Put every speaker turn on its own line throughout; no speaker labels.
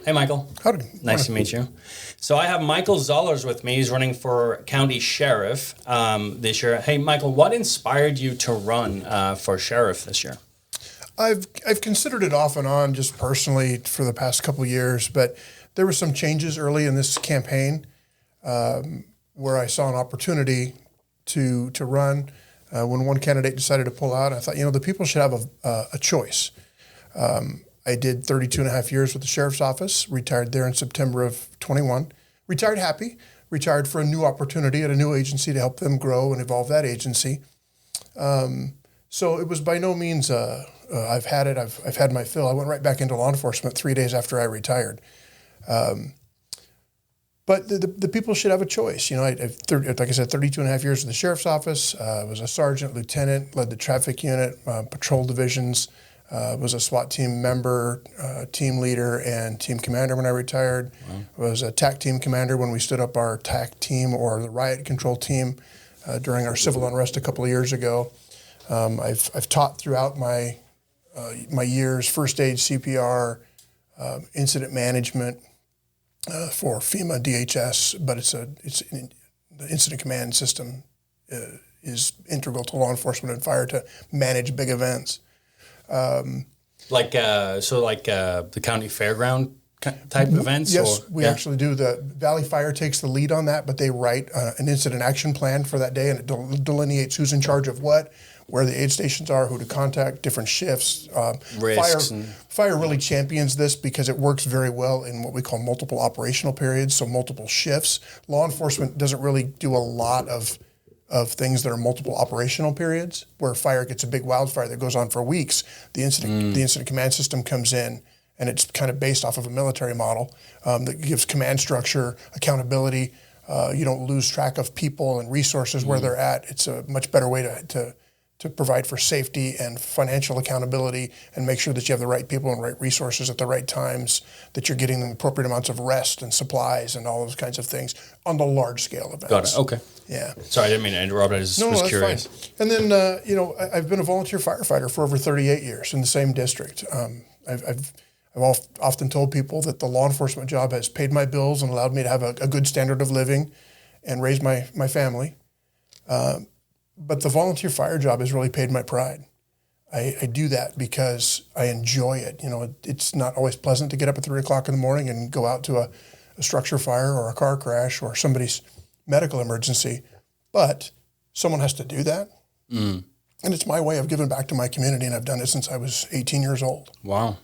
Hey, Michael.
Howdy.
Nice to meet you. So I have Michael Zollars with me. He's running for county sheriff this year. Hey, Michael, what inspired you to run for sheriff this year?
I've considered it off and on just personally for the past couple of years, but there were some changes early in this campaign where I saw an opportunity to run. When one candidate decided to pull out, I thought, the people should have a choice. I did 32 and a half years with the sheriff's office, retired there in September of 21. Retired happy, retired for a new opportunity at a new agency to help them grow and evolve that agency. So it was by no means, I've had it, I've had my fill. I went right back into law enforcement 3 days after I retired. But the people should have a choice. Like I said, 32 and a half years in the sheriff's office, was a sergeant, lieutenant, led the traffic unit, patrol divisions, was a SWAT team member, team leader, and team commander when I retired. Wow. Was a TAC team commander when we stood up our TAC team or the riot control team during our civil unrest a couple of years ago. I've taught throughout my years first aid, CPR, incident management for FEMA, DHS, but the incident command system is integral to law enforcement and fire to manage big events.
The county fairground type events?
Yes, we actually do. The Valley Fire takes the lead on that, but they write an incident action plan for that day, and it delineates who's in charge of what, where the aid stations are, who to contact, different shifts.
Risks.
Fire really champions this because it works very well in what we call multiple operational periods, so multiple shifts. Law enforcement doesn't really do a lot of things that are multiple operational periods, where fire gets a big wildfire that goes on for weeks. The incident command system comes in, and it's kind of based off of a military model that gives command structure, accountability. You don't lose track of people and resources where they're at. It's a much better way to provide for safety and financial accountability and make sure that you have the right people and right resources at the right times, that you're getting the appropriate amounts of rest and supplies and all those kinds of things on the large scale events.
Got it. Okay.
Yeah.
Sorry, I didn't mean to interrupt. I was curious.
Fine. And then, I've been a volunteer firefighter for over 38 years in the same district. I've often told people that the law enforcement job has paid my bills and allowed me to have a good standard of living and raise my family. But the volunteer fire job has really paid my pride. I do that because I enjoy it. It's not always pleasant to get up at 3 o'clock in the morning and go out to a structure fire or a car crash or somebody's medical emergency, but someone has to do that. And it's my way of giving back to my community, and I've done it since I was 18 years old.
Wow.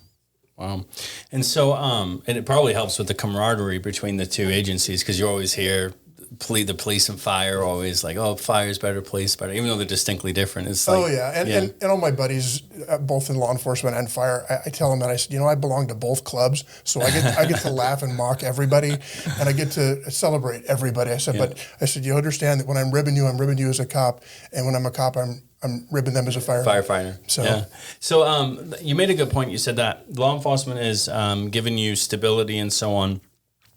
And so, and it probably helps with the camaraderie between the two agencies, because you always hear the police and fire are always like, oh, fire's better, police better, even though they're distinctly different. It's like,
and all my buddies, both in law enforcement and fire, I tell them that I said, I belong to both clubs, so I get to laugh and mock everybody, and I get to celebrate everybody. I said, you understand that when I'm ribbing you as a cop, and when I'm a cop, I'm ribbing them as a
firefighter. So you made a good point. You said that law enforcement is giving you stability and so on.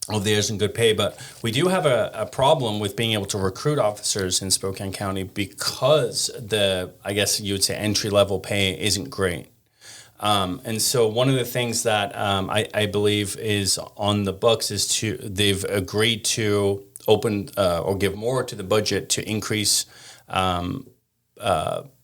Oh, there's some good pay, but we do have a problem with being able to recruit officers in Spokane County because I guess you would say entry-level pay isn't great. And so one of the things that I believe is on the books is they've agreed to open or give more to the budget to increase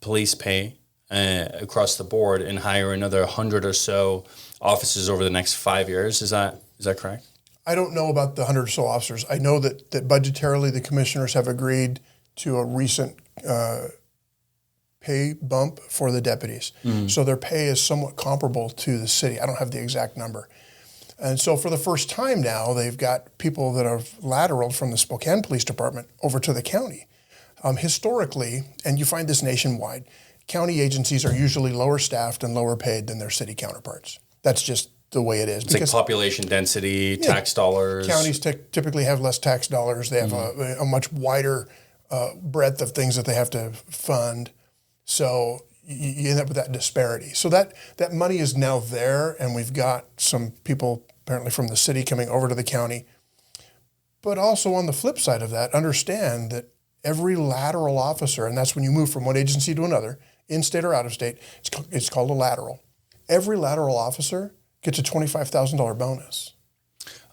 police pay across the board and hire another 100 or so officers over the next 5 years. Is that correct?
I don't know about the 100 or so officers. I know that budgetarily the commissioners have agreed to a recent pay bump for the deputies. So their pay is somewhat comparable to the city. I don't have the exact number. And so for the first time now, they've got people that are lateraled from the Spokane Police Department over to the county. Historically, and you find this nationwide, county agencies are usually lower staffed and lower paid than their city counterparts. That's just the way it is.
It's like population density, tax dollars.
Counties typically have less tax dollars. They have a much wider breadth of things that they have to fund. So you end up with that disparity. So that money is now there, and we've got some people apparently from the city coming over to the county. But also on the flip side of that, understand that every lateral officer, and that's when you move from one agency to another, in-state or out-of-state, it's called a lateral. Every lateral officer gets a $25,000 bonus.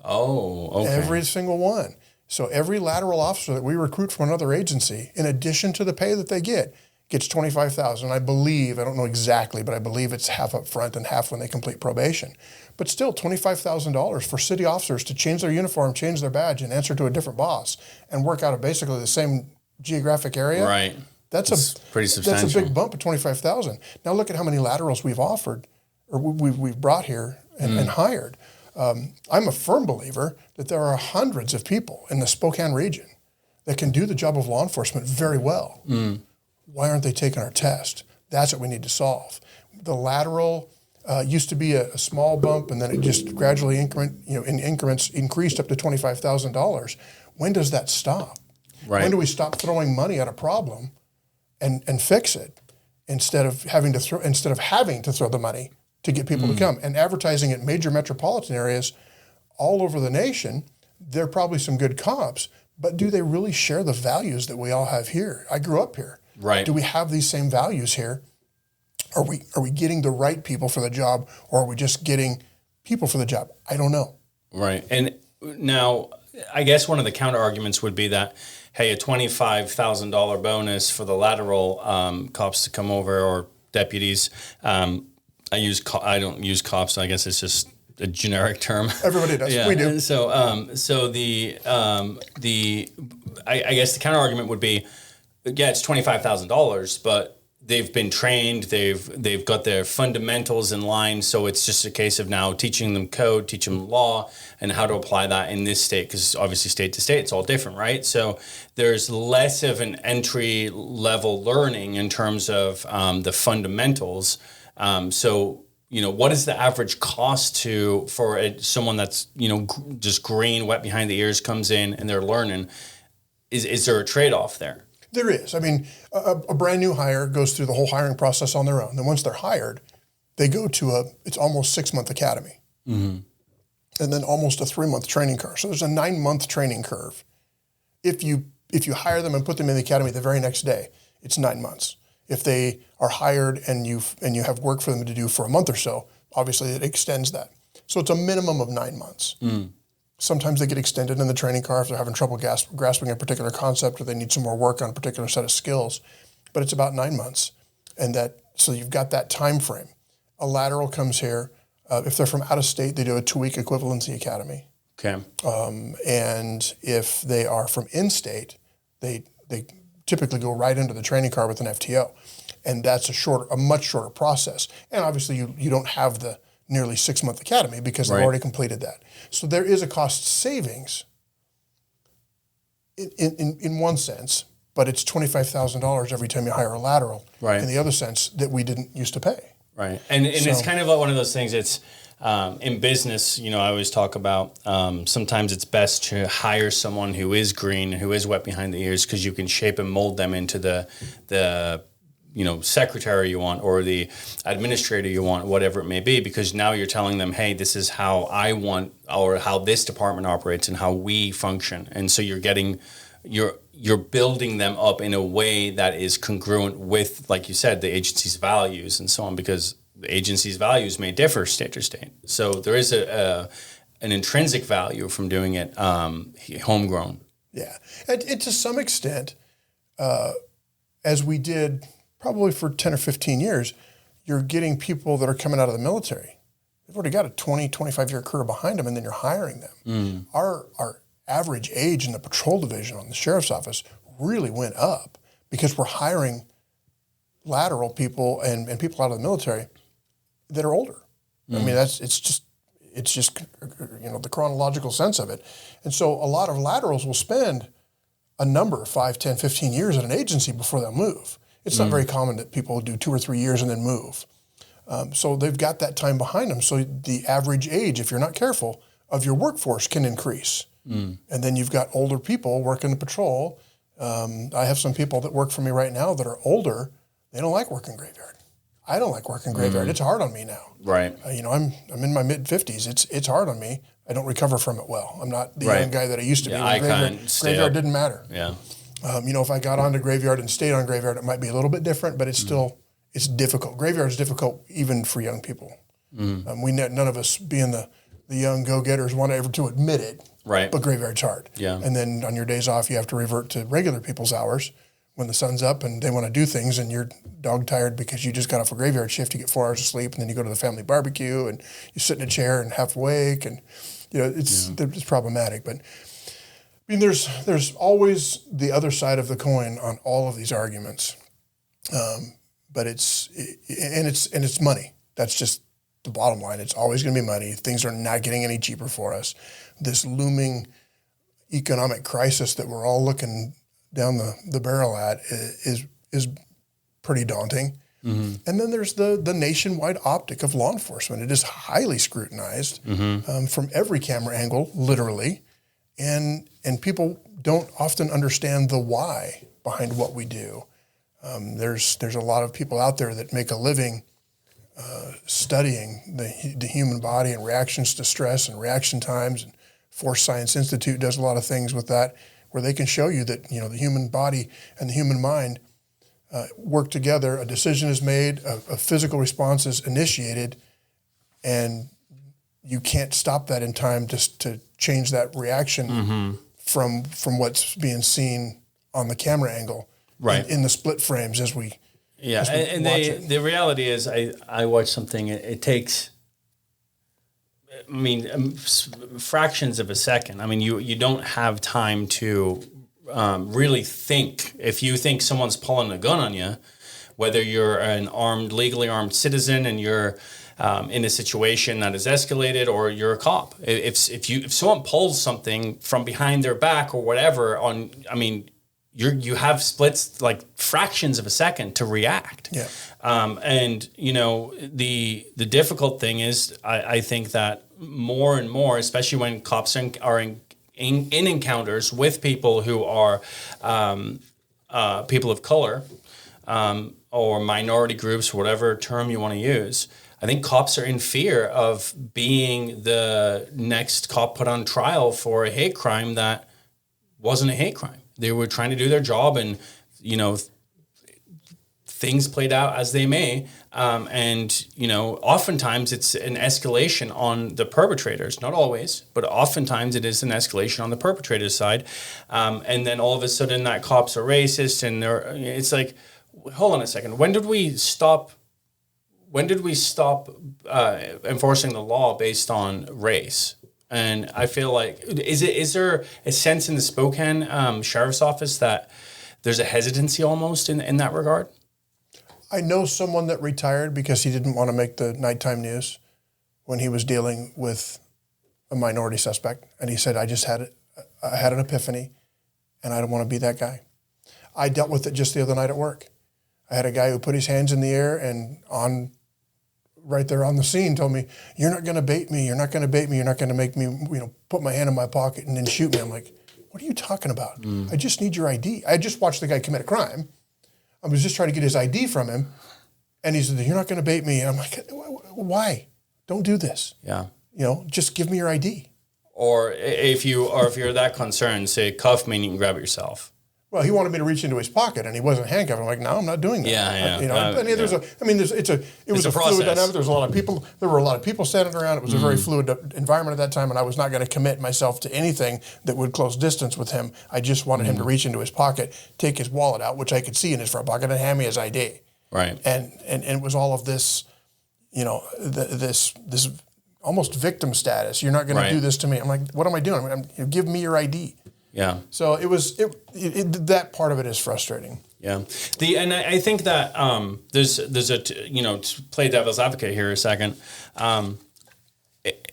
Oh, okay.
Every single one. So every lateral officer that we recruit from another agency, in addition to the pay that they get, gets $25,000. I believe, I don't know exactly, but I believe it's half up front and half when they complete probation. But still, $25,000 for city officers to change their uniform, change their badge, and answer to a different boss, and work out of basically the same geographic area.
Right.
That's
pretty substantial.
That's a big bump of $25,000. Now look at how many laterals we've offered, or we've brought here and hired. I'm a firm believer that there are hundreds of people in the Spokane region that can do the job of law enforcement very well. Why aren't they taking our test? That's what we need to solve. The lateral used to be a small bump, and then it just gradually in increments increased up to $25,000. When does that stop?
Right.
When do we stop throwing money at a problem and fix it instead of having to throw the money to get people to come? And advertising at major metropolitan areas all over the nation, there are probably some good cops, but do they really share the values that we all have here? I grew up here.
Right.
Do we have these same values here? Are we getting the right people for the job, or are we just getting people for the job? I don't know.
Right. And now, I guess one of the counter arguments would be that, hey, a $25,000 bonus for the lateral cops to come over, or deputies. I don't use cops. I guess it's just a generic term.
Everybody does.
Yeah.
We do.
So I guess the counter argument would be, yeah, it's $25,000, but they've been trained. They've got their fundamentals in line. So it's just a case of now teaching them code, teaching them law, and how to apply that in this state, because obviously state to state, it's all different, right? So there's less of an entry level learning in terms of the fundamentals. So, what is the average cost for someone that's, just green, wet behind the ears, comes in and they're learning? Is there a trade-off there?
There is. I mean, a brand new hire goes through the whole hiring process on their own. Then once they're hired, they go to it's almost 6-month academy. And then almost a 3-month training curve. So there's a 9-month training curve. If you hire them and put them in the academy the very next day, it's 9 months. If they are hired and you have work for them to do for a month or so, obviously it extends that. So it's a minimum of 9 months. Sometimes they get extended in the training car if they're having trouble grasping a particular concept, or they need some more work on a particular set of skills. But it's about 9 months, so you've got that time frame. A lateral comes here. If they're from out of state, they do a 2-week equivalency academy.
Okay.
And if they are from in-state, they typically go right into the training car with an FTO, and that's a much shorter process. And obviously, you don't have the nearly 6-month academy because they've already completed that. So there is a cost savings in one sense, but it's $25,000 every time you hire a lateral.
Right.
In the other sense that we didn't used to pay.
Right. And it's kind of like one of those things. It's in business, I always talk about sometimes it's best to hire someone who is green, who is wet behind the ears, because you can shape and mold them into the secretary you want, or the administrator you want, whatever it may be, because now you're telling them, hey, this is how I want, or how this department operates and how we function. And so you're building them up in a way that is congruent with, like you said, the agency's values and so on, because the agency's values may differ state to state. So there is an intrinsic value from doing it homegrown. Yeah.
And to some extent, as we did probably for 10 or 15 years, you're getting people that are coming out of the military. They've already got a 20, 25-year career behind them, and then you're hiring them. Our average age in the patrol division on the sheriff's office really went up because we're hiring lateral people and people out of the military that are older. I mean, it's just the chronological sense of it. And so a lot of laterals will spend a number, 5, 10, 15 years at an agency before they'll move. It's not very common that people do 2 or 3 years and then move. So they've got that time behind them. So the average age, if you're not careful, of your workforce can increase. And then you've got older people working the patrol. I have some people that work for me right now that are older. They don't like working graveyard. I don't like working graveyard. It's hard on me now.
Right.
I'm in my mid-50s. It's hard on me. I don't recover from it well. I'm not the young guy that I used to be. Graveyard didn't matter.
Yeah.
If I got onto graveyard and stayed on graveyard, it might be a little bit different, but it's difficult. Graveyard is difficult even for young people. None of us, being the the young go-getters want ever to admit it.
Right.
But graveyard's hard.
Yeah.
And then on your days off, you have to revert to regular people's hours when the sun's up and they want to do things, and you're dog tired because you just got off a graveyard shift. You get 4 hours of sleep, and then you go to the family barbecue, and you sit in a chair and half awake, and it's problematic. But I mean, there's always the other side of the coin on all of these arguments, but it's money. That's just the bottom line. It's always going to be money. Things are not getting any cheaper for us. This looming economic crisis that we're all looking down the barrel at is pretty daunting. Mm-hmm. And then there's the nationwide optic of law enforcement. It is highly scrutinized from every camera angle, literally, and people don't often understand the why behind what we do. There's a lot of people out there that make a living studying the human body and reactions to stress and reaction times. And Force Science Institute does a lot of things with that, where they can show you that the human body and the human mind work together. A decision is made, a physical response is initiated, and you can't stop that in time just to change that reaction from what's being seen on the camera angle, right? In the split frames as we
and the reality is, I watch something. It takes. I mean, fractions of a second. I mean, you don't have time to really think. If you think someone's pulling a gun on you, whether you're an legally armed citizen and you're in a situation that is escalated, or you're a cop, if someone pulls something from behind their back or whatever, you have splits, like fractions of a second to react. Yeah. And the difficult thing is, I think that more and more, especially when cops are in encounters with people who are people of color or minority groups, whatever term you want to use, I think cops are in fear of being the next cop put on trial for a hate crime that wasn't a hate crime. They were trying to do their job, and things played out as they may. Oftentimes it's an escalation on the perpetrators. Not always, but oftentimes it is an escalation on the perpetrator's side. And then all of a sudden that cops are racist, and it's like, hold on a second. When did we stop enforcing the law based on race? And I feel like, is there a sense in the Spokane Sheriff's Office that there's a hesitancy almost in that regard?
I know someone that retired because he didn't want to make the nighttime news when he was dealing with a minority suspect. And he said, I had an epiphany, and I don't want to be that guy. I dealt with it just the other night at work. I had a guy who put his hands in the air and right there on the scene told me, you're not going to bait me. You're not going to bait me. You're not going to make me, put my hand in my pocket and then shoot me. I'm like, what are you talking about? I just need your ID. I just watched the guy commit a crime. I was just trying to get his ID from him. And he said, you're not going to bait me. And I'm like, why? Don't do this. Yeah. Just give me your ID.
Or if you're that concerned, say cuff me and you can grab it yourself.
Well, he wanted me to reach into his pocket, and he wasn't handcuffed. I'm like, no, I'm not doing that.
Yeah.
It was a fluid dynamic. There was a lot of people. There were a lot of people standing around. It was a very fluid environment at that time, and I was not going to commit myself to anything that would close distance with him. I just wanted him to reach into his pocket, take his wallet out, which I could see in his front pocket, and hand me his ID. Right. And it was all of this, this almost victim status. You're not going to do this to me. I'm like, what am I doing? Give me your ID. Yeah. So that part of it is frustrating.
Yeah. And I think that there's to play devil's advocate here a second.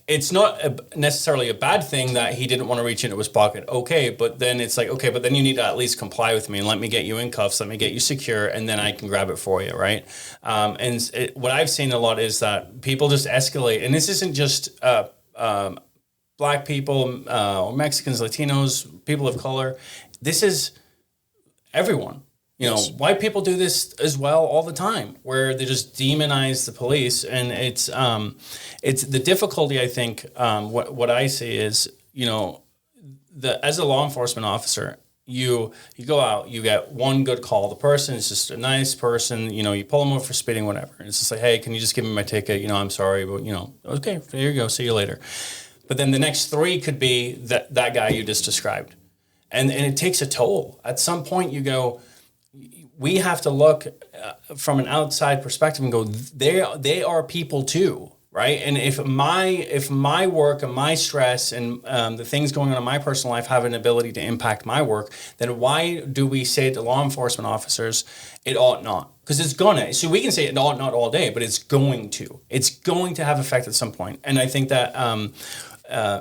It's not necessarily a bad thing that he didn't want to reach into his pocket. Okay, but then it's like, okay, but then you need to at least comply with me and let me get you in cuffs, let me get you secure, and then I can grab it for you, right? What I've seen a lot is that people just escalate, and this isn't just Black people, or Mexicans, Latinos, people of color. This is everyone. White people do this as well all the time, where they just demonize the police, and it's the difficulty. I think what I see is as a law enforcement officer, you go out, you get one good call. The person is just a nice person. You pull them over for speeding, whatever. And it's just like, hey, can you just give me my ticket? I'm sorry, but okay, there you go. See you later. But then the next 3 could be that guy you just described. And it takes a toll. At some point you go, we have to look from an outside perspective and go, they are people too, right? And if my work and my stress and the things going on in my personal life have an ability to impact my work, then why do we say to law enforcement officers, it ought not? Because it's gonna. So we can say it ought not all day, but it's going to. It's going to have effect at some point. And I think that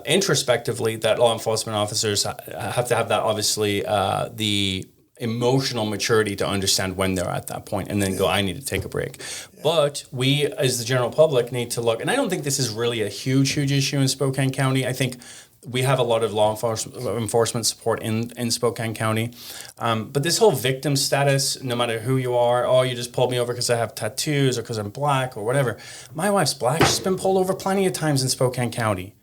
introspectively, that law enforcement officers have to have that, obviously, the emotional maturity to understand when they're at that point and then go, I need to take a break. Yeah. But we, as the general public, need to look, and I don't think this is really a huge issue in Spokane County. I think we have a lot of law enforcement support in Spokane County. But this whole victim status, no matter who you are, oh, you just pulled me over because I have tattoos or because I'm black or whatever. My wife's black. She's been pulled over plenty of times in Spokane County.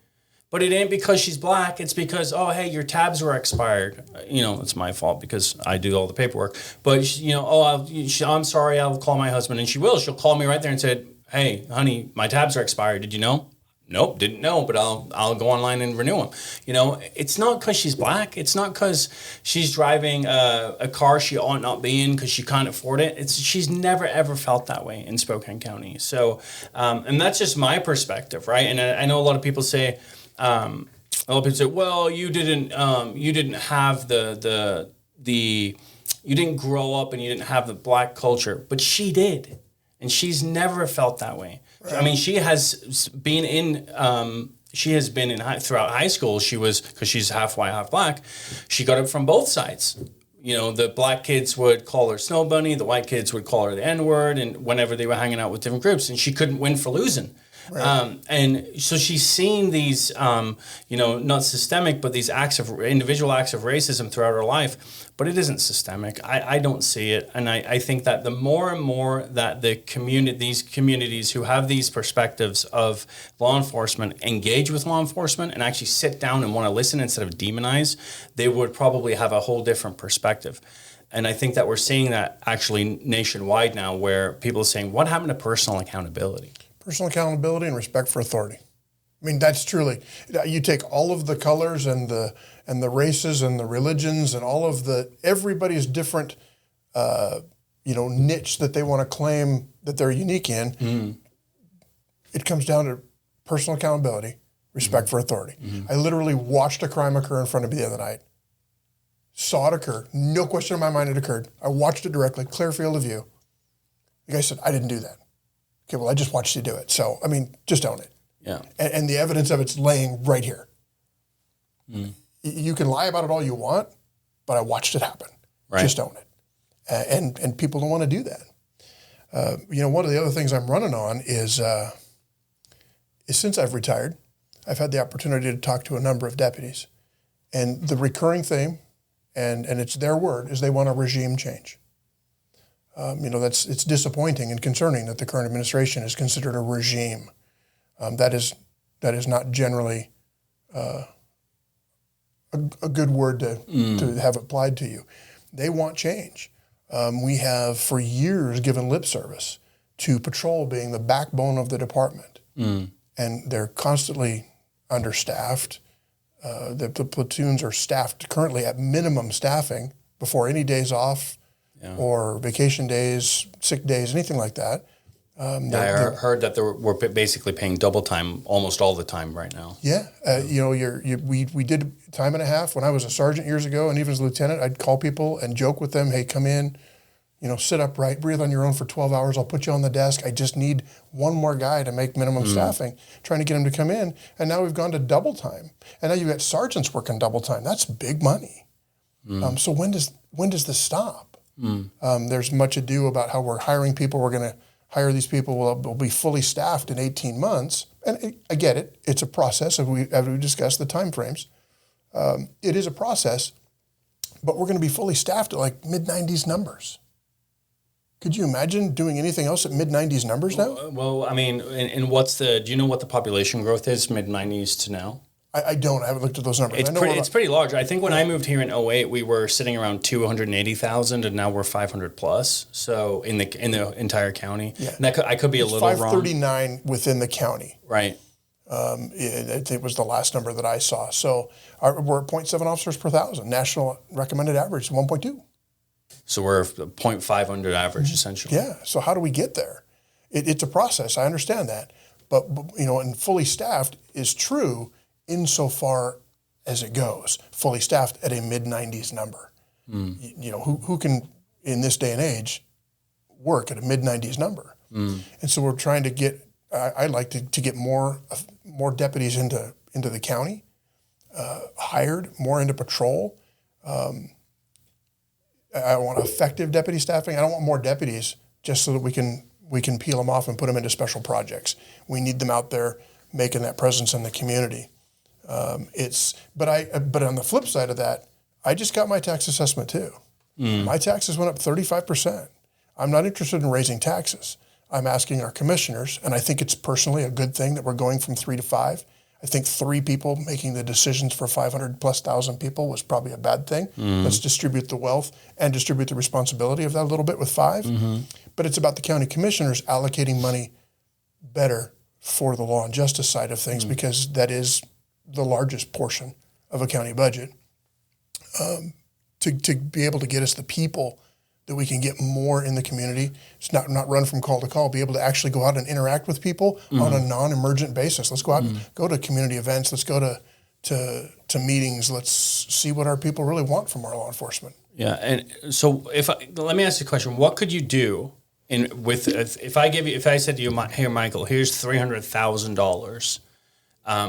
But it ain't because she's black. It's because, oh, hey, your tabs were expired. It's my fault because I do all the paperwork. But, I'm sorry, I'll call my husband. And she will. She'll call me right there and say, hey, honey, my tabs are expired. Did you know? Nope, didn't know, but I'll go online and renew them. It's not because she's black. It's not because she's driving a car she ought not be in because she can't afford it. She's never, ever felt that way in Spokane County. So, and that's just my perspective, right? And I know a lot of people say, a lot of people say, well, you didn't have you didn't grow up and you didn't have the black culture, but she did, and she's never felt that way. Right. I mean, she has been in throughout high school. She was, because she's half white, half black. She got it from both sides. The black kids would call her Snow Bunny, the white kids would call her the N-word, and whenever they were hanging out with different groups, and she couldn't win for losing. Right. And so she's seen these, not systemic, but these individual acts of racism throughout her life. But it isn't systemic. I don't see it. And I think that the more and more that these communities who have these perspectives of law enforcement engage with law enforcement and actually sit down and want to listen instead of demonize, they would probably have a whole different perspective. And I think that we're seeing that actually nationwide now, where people are saying, what happened to personal accountability?
Personal accountability and respect for authority. I mean, that's truly, you take all of the colors and the races and the religions and all of everybody's different, niche that they want to claim that they're unique in. Mm. It comes down to personal accountability, respect for authority. Mm-hmm. I literally watched a crime occur in front of me the other night. Saw it occur. No question in my mind it occurred. I watched it directly, clear field of view. The guy said, I didn't do that. Okay, well, I just watched you do it. So, I mean, just own it.
Yeah.
And the evidence of it's laying right here. Mm. You can lie about it all you want, but I watched it happen. Right. Just own it. And people don't want to do that. One of the other things I'm running on is since I've retired, I've had the opportunity to talk to a number of deputies. And the recurring theme, and it's their word, is they want a regime change. It's disappointing and concerning that the current administration is considered a regime. That is not generally a good word to have applied to you. They want change. We have for years given lip service to patrol being the backbone of the department, and they're constantly understaffed. The platoons are staffed currently at minimum staffing before any days off. Yeah. Or vacation days, sick days, anything like that.
I heard that we're basically paying double time almost all the time right now.
Yeah, we did time and a half when I was a sergeant years ago, and even as a lieutenant, I'd call people and joke with them, hey, come in, sit upright, breathe on your own for 12 hours. I'll put you on the desk. I just need one more guy to make minimum staffing, trying to get him to come in. And now we've gone to double time. And now you've got sergeants working double time. That's big money. So when does this stop? There's much ado about how we're hiring people. We're going to hire these people. We'll be fully staffed in 18 months. And I get it. It's a process. As we discussed the time frames. It is a process, but we're going to be fully staffed at like mid-90s numbers. Could you imagine doing anything else at mid-90s numbers now?
Well, I mean, do you know what the population growth is mid-90s to now?
I don't. I haven't looked at those numbers.
It's pretty large. I think when I moved here in 2008, we were sitting around 280,000, and now we're 500 plus. So in the entire county, yeah. And I could be a little wrong.
539 within the county,
right?
I think it was the last number that I saw. So we're at 0.7 officers per 1,000. National recommended average is 1.2.
So we're 0.5 under average, essentially.
Yeah. So how do we get there? It's a process. I understand that. But, and fully staffed is true insofar as it goes. Fully staffed at a mid-90s number. Who can, in this day and age, work at a mid-90s number? And so we're trying to get, I'd like to get more deputies into the county, hired, more into patrol. I want effective deputy staffing. I don't want more deputies just so that we can peel them off and put them into special projects. We need them out there making that presence in the community. But on the flip side of that, I just got my tax assessment too. My taxes went up 35%. I'm not interested in raising taxes. I'm asking our commissioners, and I think it's personally a good thing that we're going from 3 to 5. I think 3 people making the decisions for 500,000+ people was probably a bad thing. Let's distribute the wealth and distribute the responsibility of that a little bit with 5. But it's about the county commissioners allocating money better for the law and justice side of things because that is the largest portion of a county budget. To be able to get us the people that we can get more in the community. It's not run from call to call, be able to actually go out and interact with people on a non-emergent basis. Let's go out and go to community events. Let's go to meetings. Let's see what our people really want from our law enforcement.
Yeah, and so let me ask you a question. What could you do if I said to you, hey, Michael, here's $300,000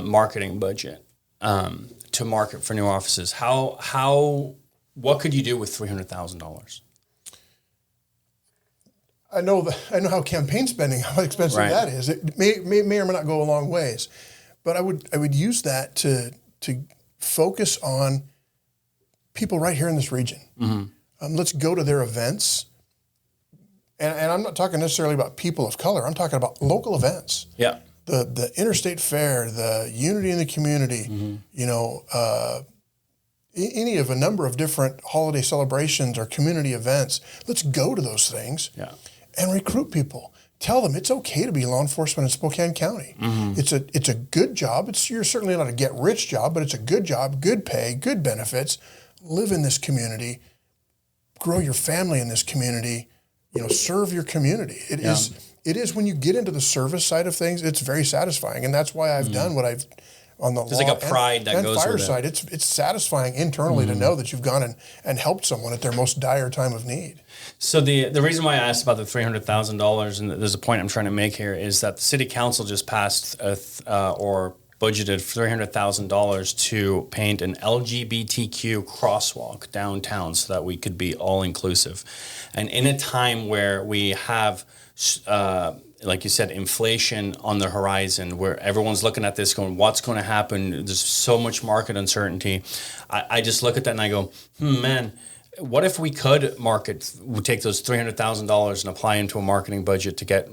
marketing budget to market for new offices. What could you do with $300,000?
I know how campaign spending, how expensive that is. It may or may not go a long ways, but I would use that to focus on people right here in this region. Let's go to their events, and I'm not talking necessarily about people of color. I'm talking about local events.
Yeah,
the interstate fair, the unity in the community. Any of a number of different holiday celebrations or community events. Let's go to those things. Yeah. And recruit people. Tell them it's okay to be law enforcement in Spokane County. It's a good job. You're certainly not a get-rich job, but it's a good job, good pay, good benefits. Live in this community. Grow your family in this community. Serve your community. It is when you get into the service side of things, it's very satisfying, and that's why I've done what I've on the
There's
law
like a pride that goes
fire
with
side.
it.
It's satisfying internally to know that you've gone and helped someone at their most dire time of need.
So the reason why I asked about the $300,000, and there's a point I'm trying to make here, is that the city council just passed or budgeted $300,000 to paint an LGBTQ crosswalk downtown so that we could be all inclusive. And in a time where we have like you said, inflation on the horizon, where everyone's looking at this going, what's going to happen? There's so much market uncertainty. I just look at that and I go, man, what if we could take those $300,000 and apply into a marketing budget to get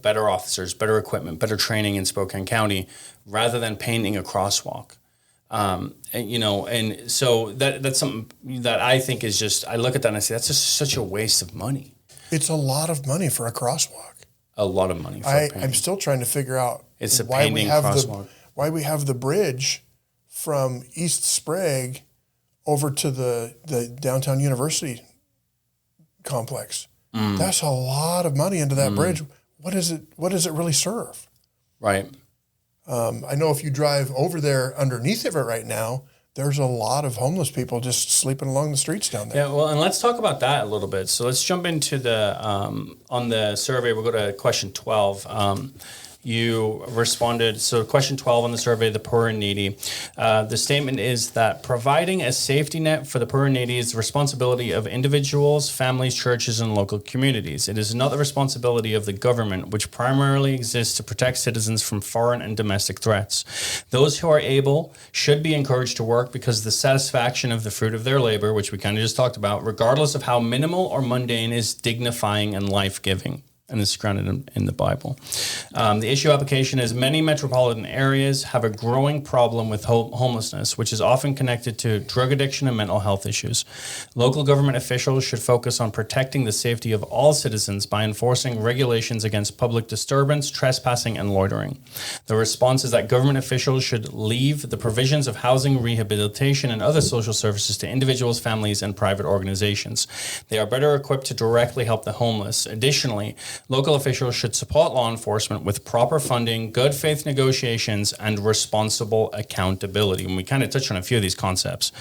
better officers, better equipment, better training in Spokane County, rather than painting a crosswalk? And so that's something that I think is just, I look at that and I say, that's just such a waste of money.
It's a lot of money for a crosswalk.
A lot of money for
I'm still trying to figure out why we have the bridge from East Sprague over to the downtown university complex. That's a lot of money into that bridge. What does it really serve?
Right.
I know if you drive over there underneath of it right now, there's a lot of homeless people just sleeping along the streets down there.
Yeah, well, and let's talk about that a little bit. So let's jump into on the survey, we'll go to question 12. You responded, so question 12 on the survey, the poor and needy. The statement is that providing a safety net for the poor and needy is the responsibility of individuals, families, churches, and local communities. It is not the responsibility of the government, which primarily exists to protect citizens from foreign and domestic threats. Those who are able should be encouraged to work because the satisfaction of the fruit of their labor, which we kind of just talked about, regardless of how minimal or mundane, is dignifying and life-giving. and this is grounded in the Bible. The issue application is many metropolitan areas have a growing problem with homelessness, which is often connected to drug addiction and mental health issues. Local government officials should focus on protecting the safety of all citizens by enforcing regulations against public disturbance, trespassing, and loitering. The response is that government officials should leave the provisions of housing, rehabilitation, and other social services to individuals, families, and private organizations. They are better equipped to directly help the homeless. Additionally, local officials should support law enforcement with proper funding, good faith negotiations, and responsible accountability. And we kind of touched on a few of these concepts.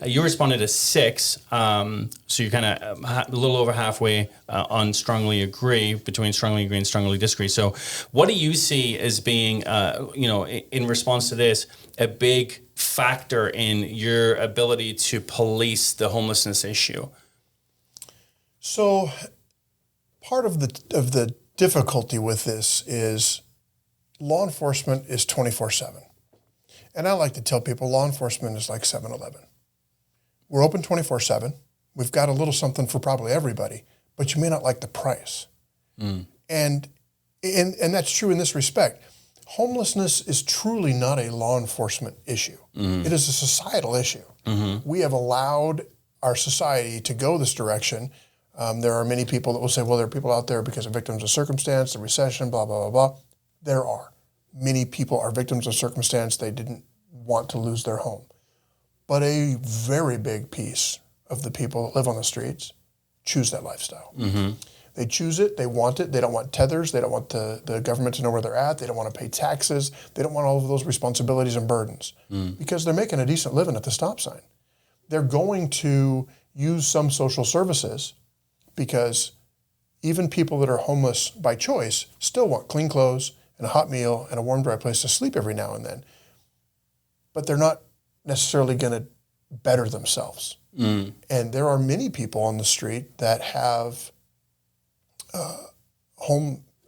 You responded to 6, so you're kind of a little over halfway on strongly agree, between strongly agree and strongly disagree. So what do you see as being, in response to this, a big factor in your ability to police the homelessness issue?
So part of the difficulty with this is law enforcement is 24/7. And I like to tell people law enforcement is like 7-Eleven. We're open 24/7. We've got a little something for probably everybody, but you may not like the price. And that's true in this respect. Homelessness is truly not a law enforcement issue. It is a societal issue. We have allowed our society to go this direction. There are many people that will say, well, there are people out there because of victims of circumstance, the recession, blah, blah, blah, blah. There are. Many people are victims of circumstance. They didn't want to lose their home. But a very big piece of the people that live on the streets choose that lifestyle. They choose it. They want it. They don't want tethers. They don't want the government to know where they're at. They don't want to pay taxes. They don't want all of those responsibilities and burdens because they're making a decent living at the stop sign. They're going to use some social services because even people that are homeless by choice still want clean clothes and a hot meal and a warm, dry place to sleep every now and then. But they're not necessarily going to better themselves. And there are many people on the street that have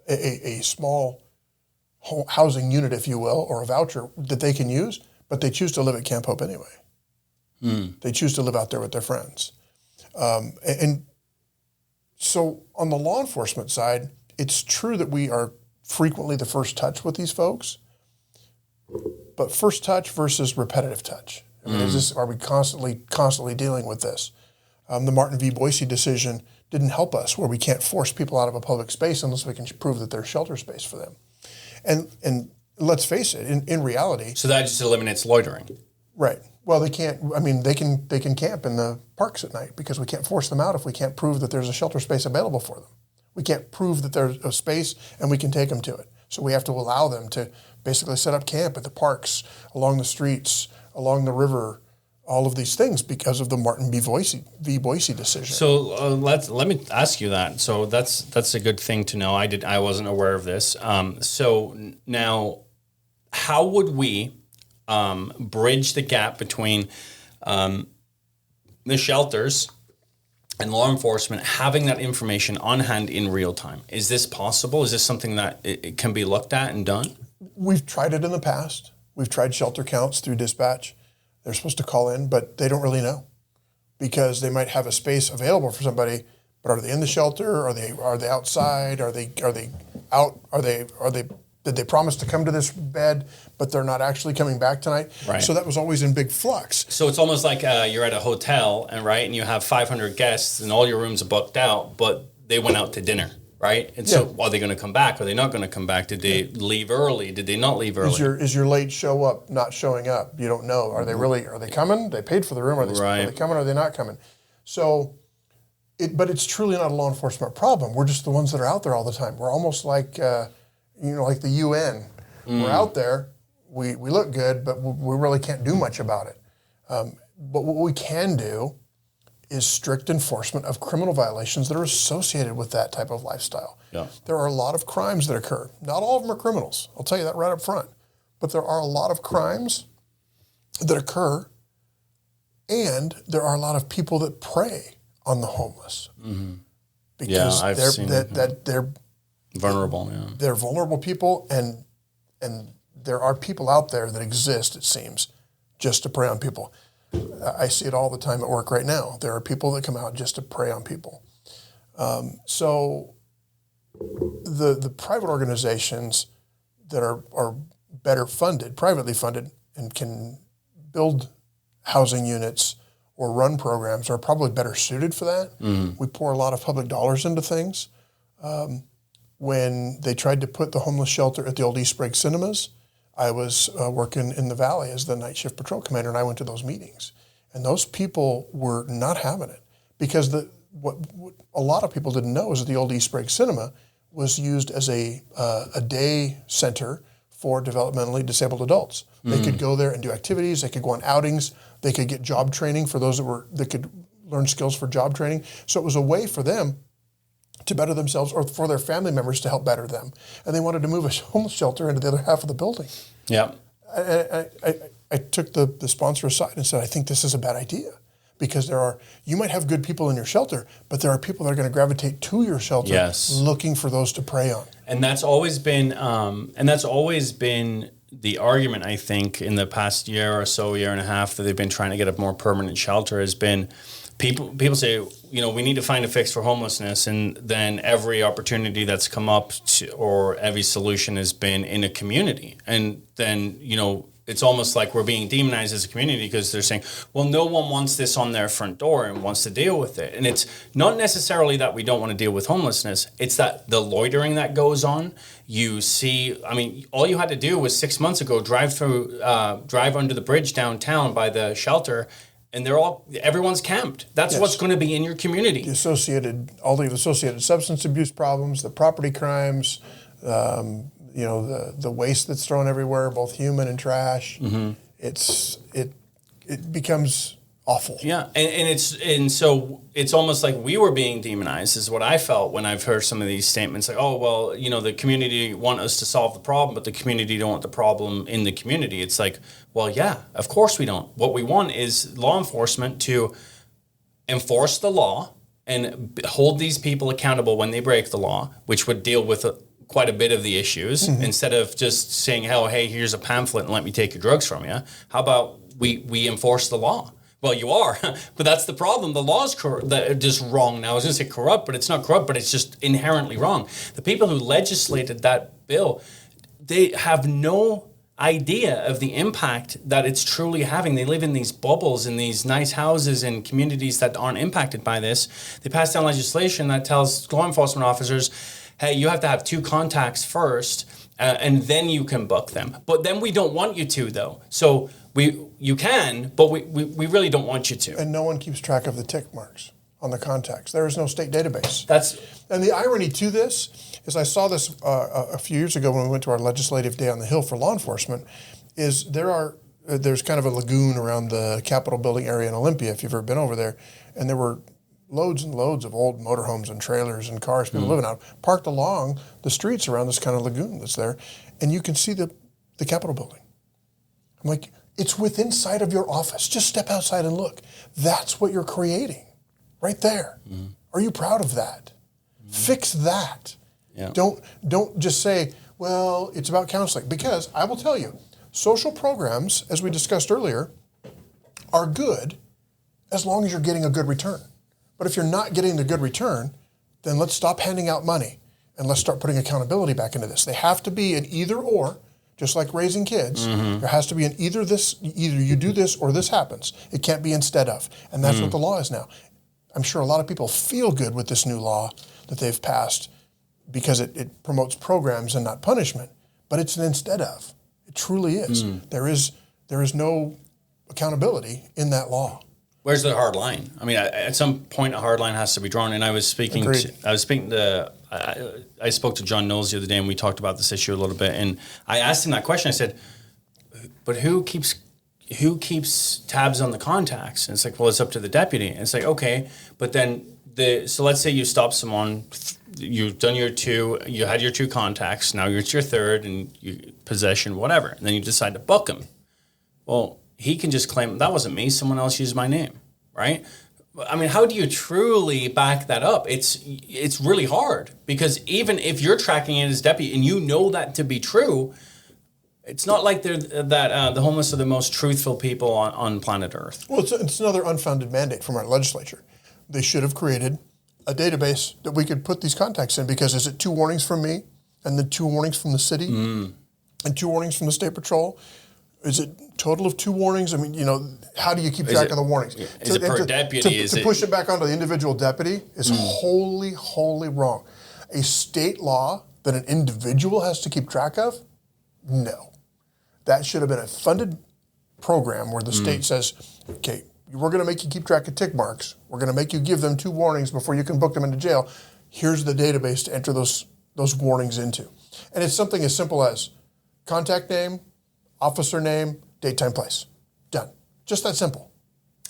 a small housing unit, if you will, or a voucher that they can use, but they choose to live at Camp Hope anyway. They choose to live out there with their friends. And so on the law enforcement side, it's true that we are frequently the first touch with these folks, but first touch versus repetitive touch. I mean, are we constantly dealing with this? The Martin v. Boise decision didn't help us, where we can't force people out of a public space unless we can prove that there's shelter space for them. And let's face it, in reality.
So that just eliminates loitering.
Right. Well, they can't. I mean, they can camp in the parks at night because we can't force them out if we can't prove that there's a shelter space available for them. We can't prove that there's a space and we can take them to it. So we have to allow them to basically set up camp at the parks, along the streets, along the river, all of these things because of the Martin v. Boise decision.
So let me ask you that. So that's a good thing to know. I wasn't aware of this. So now, how would we bridge the gap between the shelters and law enforcement having that information on hand in real time? Is this possible? Is this something that it can be looked at and done?
We've tried it in the past. We've tried shelter counts through dispatch. They're supposed to call in, but they don't really know because they might have a space available for somebody, but are they in the shelter? Are they outside? Are they out? Did they promise to come to this bed, but they're not actually coming back tonight?
Right.
So that was always in big flux.
So it's almost like you're at a hotel, and you have 500 guests, and all your rooms are booked out, but they went out to dinner, right? And so are they going to come back? Are they not going to come back? Did they leave early? Did they not leave early?
Is your late show up not showing up? You don't know. Are they coming? They paid for the room. Are they coming or are they not coming? So, but it's truly not a law enforcement problem. We're just the ones that are out there all the time. We're almost like, like the UN. We're out there. We look good, but we really can't do much about it. But what we can do is strict enforcement of criminal violations that are associated with that type of lifestyle.
Yeah.
There are a lot of crimes that occur. Not all of them are criminals. I'll tell you that right up front. But there are a lot of crimes that occur, and there are a lot of people that prey on the homeless. Because they're
vulnerable. Yeah.
They're vulnerable people, and there are people out there that exist, it seems, just to prey on people. I see it all the time at work right now. There are people that come out just to prey on people. So the private organizations that are better funded, privately funded, and can build housing units or run programs are probably better suited for that. We pour a lot of public dollars into things. When they tried to put the homeless shelter at the old East Sprague Cinemas, I was working in the Valley as the night shift patrol commander, and I went to those meetings. And those people were not having it because what a lot of people didn't know is that the old East Sprague Cinema was used as a day center for developmentally disabled adults. They could go there and do activities. They could go on outings. They could get job training for those that could learn skills for job training. So it was a way for them to better themselves or for their family members to help better them. And they wanted to move a homeless shelter into the other half of the building.
Yeah.
I took the sponsor aside and said, I think this is a bad idea because you might have good people in your shelter, but there are people that are going to gravitate to your shelter looking for those to prey on.
And that's always been the argument, I think, in the past year or so, year and a half, that they've been trying to get a more permanent shelter has been people say, we need to find a fix for homelessness, and then every opportunity that's come up or every solution has been in a community. And then, it's almost like we're being demonized as a community because they're saying, well, no one wants this on their front door and wants to deal with it. And it's not necessarily that we don't want to deal with homelessness. It's that the loitering that goes on. You see, all you had to do was 6 months ago, drive under the bridge downtown by the shelter, and everyone's camped. That's what's going to be in your community.
All the associated substance abuse problems, the property crimes, the waste that's thrown everywhere, both human and trash. It becomes awful.
Yeah, and so it's almost like we were being demonized is what I felt when I've heard some of these statements like, oh, well, the community want us to solve the problem, but the community don't want the problem in the community. It's like, well, yeah, of course we don't. What we want is law enforcement to enforce the law and hold these people accountable when they break the law, which would deal with quite a bit of the issues instead of just saying, oh, hey, here's a pamphlet and let me take your drugs from you. How about we enforce the law? Well, you are, but that's the problem. The law is just wrong now. I was going to say corrupt, but it's not corrupt, but it's just inherently wrong. The people who legislated that bill, they have no idea of the impact that it's truly having. They live in these bubbles in these nice houses in communities that aren't impacted by this. They passed down legislation that tells law enforcement officers, hey, you have to have 2 contacts first, and then you can book them. But then we don't want you to, though. So you can, but we really don't want you to.
And no one keeps track of the tick marks on the contacts. There is no state database. And the irony to this is I saw this a few years ago when we went to our legislative day on the Hill for law enforcement, is there's kind of a lagoon around the Capitol building area in Olympia, if you've ever been over there, and there were loads and loads of old motorhomes and trailers and cars, people living out, parked along the streets around this kind of lagoon that's there, and you can see the Capitol building. I'm like, it's within sight of your office. Just step outside and look. That's what you're creating, right there. Are you proud of that? Fix that.
Yeah.
Don't just say, well, it's about counseling, because I will tell you, social programs, as we discussed earlier, are good as long as you're getting a good return. But if you're not getting the good return, then let's stop handing out money and let's start putting accountability back into this. They have to be an either or, just like raising kids. There has to be an either you do this or this happens. It can't be instead of. And that's what the law is now. I'm sure a lot of people feel good with this new law that they've passed because it promotes programs and not punishment, but it's an instead of. It truly is. There is no accountability in that law.
Where's the hard line? At some point, a hard line has to be drawn. And I spoke to John Knowles the other day, and we talked about this issue a little bit. And I asked him that question. I said, "But who keeps tabs on the contacts?" And it's like, "Well, it's up to the deputy." And it's like, okay, but then so let's say you stop someone, you've done your 2, you had your 2 contacts. Now it's your 3rd, and you possession, whatever. And then you decide to book him. Well, he can just claim, that wasn't me, someone else used my name, right? How do you truly back that up? It's really hard, because even if you're tracking it as deputy and you know that to be true, it's not like the homeless are the most truthful people on planet Earth.
Well, it's another unfounded mandate from our legislature. They should have created a database that we could put these contacts in, because is it 2 warnings from me and then 2 warnings from the city and 2 warnings from the state patrol? Is it total of 2 warnings? I mean, how do you keep track of the warnings?
Is it per deputy?
To push it back onto the individual deputy is wholly wrong. A state law that an individual has to keep track of? No. That should have been a funded program where the state says, okay, we're going to make you keep track of tick marks. We're going to make you give them 2 warnings before you can book them into jail. Here's the database to enter those warnings into. And it's something as simple as contact name, officer name, date, time, place. Done. Just that simple.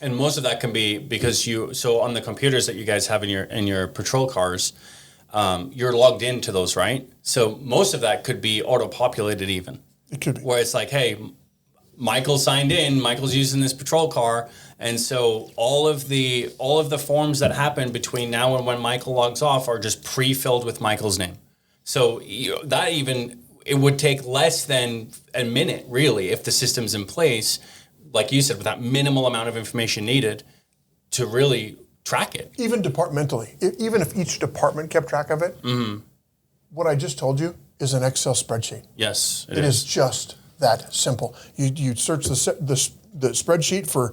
And most of that can be because so on the computers that you guys have in your patrol cars, you're logged into those, right? So most of that could be auto-populated even.
It could be.
Where it's like, hey, Michael signed in, Michael's using this patrol car, and so all of the forms that happen between now and when Michael logs off are just pre-filled with Michael's name. So it would take less than a minute, really, if the system's in place, like you said, with that minimal amount of information needed to really track it.
Even departmentally, even if each department kept track of it, what I just told you is an Excel spreadsheet.
Yes,
it is just that simple. You search the spreadsheet for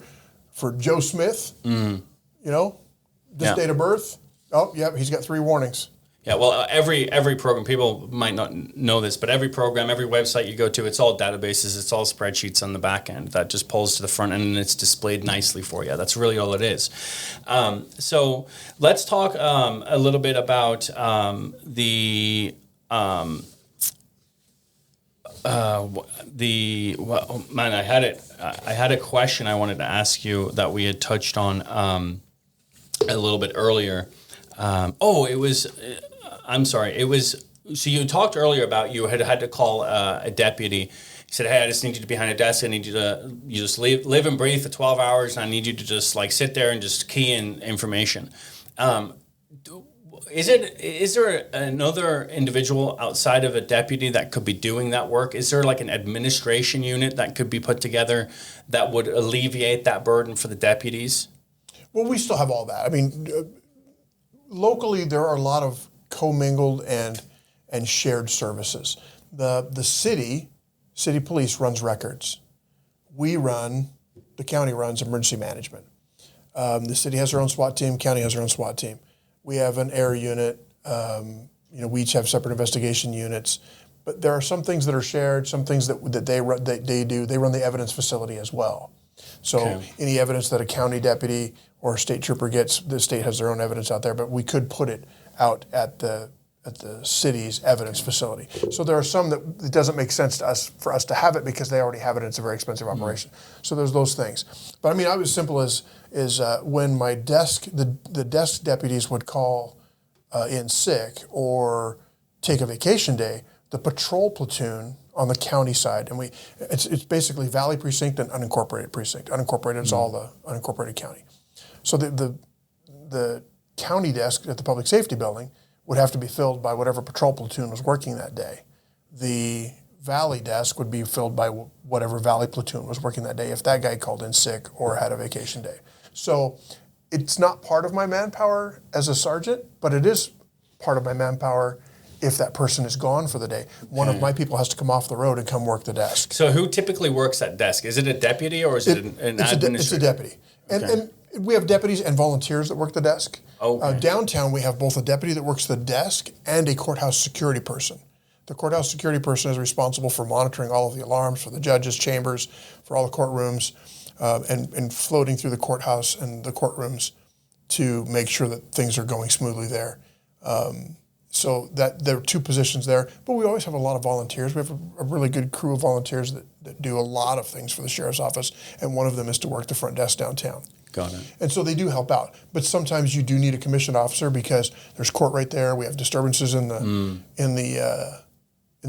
Joe Smith, date of birth. Oh, yep, he's got 3 warnings.
Yeah, well, every program, people might not know this, but every program, every website you go to, it's all databases, it's all spreadsheets on the back end that just pulls to the front end and it's displayed nicely for you. That's really all it is. So let's talk a little bit about I had a question I wanted to ask you that we had touched on a little bit earlier. So you talked earlier about you had to call a deputy. You said, hey, I just need you to be behind a desk. I need you to just live and breathe for 12 hours. And I need you to just sit there and just key in information. Is there another individual outside of a deputy that could be doing that work? Is there an administration unit that could be put together that would alleviate that burden for the deputies?
Well, we still have all that. I mean, locally, there are a lot of commingled and shared services. The city police runs records. The county runs emergency management. The city has their own SWAT team. County has their own SWAT team. We have an air unit. We each have separate investigation units. But there are some things that are shared, some things that they do. They run the evidence facility as well. So any evidence that a county deputy or a state trooper gets, the state has their own evidence out there, but we could put it out at the city's evidence facility. So there are some that it doesn't make sense for us to have it because they already have it and it's a very expensive operation. So there's those things. But I mean, I was as simple as when my the desk deputies would call in sick or take a vacation day, the patrol platoon on the county side, and it's basically Valley Precinct and unincorporated precinct. Unincorporated is all the unincorporated county. So the county desk at the public safety building would have to be filled by whatever patrol platoon was working that day. The Valley desk would be filled by whatever Valley platoon was working that day if that guy called in sick or had a vacation day. So it's not part of my manpower as a sergeant, but it is part of my manpower if that person is gone for the day. One of my people has to come off the road and come work the desk.
So who typically works that desk? Is it a deputy or is it an administrator?
It's a deputy. And we have deputies and volunteers that work the desk. Okay. Downtown, we have both a deputy that works the desk and a courthouse security person. The courthouse security person is responsible for monitoring all of the alarms for the judges' chambers, for all the courtrooms, and floating through the courthouse and the courtrooms to make sure that things are going smoothly there. So that there are 2 positions there, but we always have a lot of volunteers. We have a really good crew of volunteers that do a lot of things for the sheriff's office, and one of them is to work the front desk downtown.
Got it.
And so they do help out, but sometimes you do need a commissioned officer because there's court right there. We have disturbances in the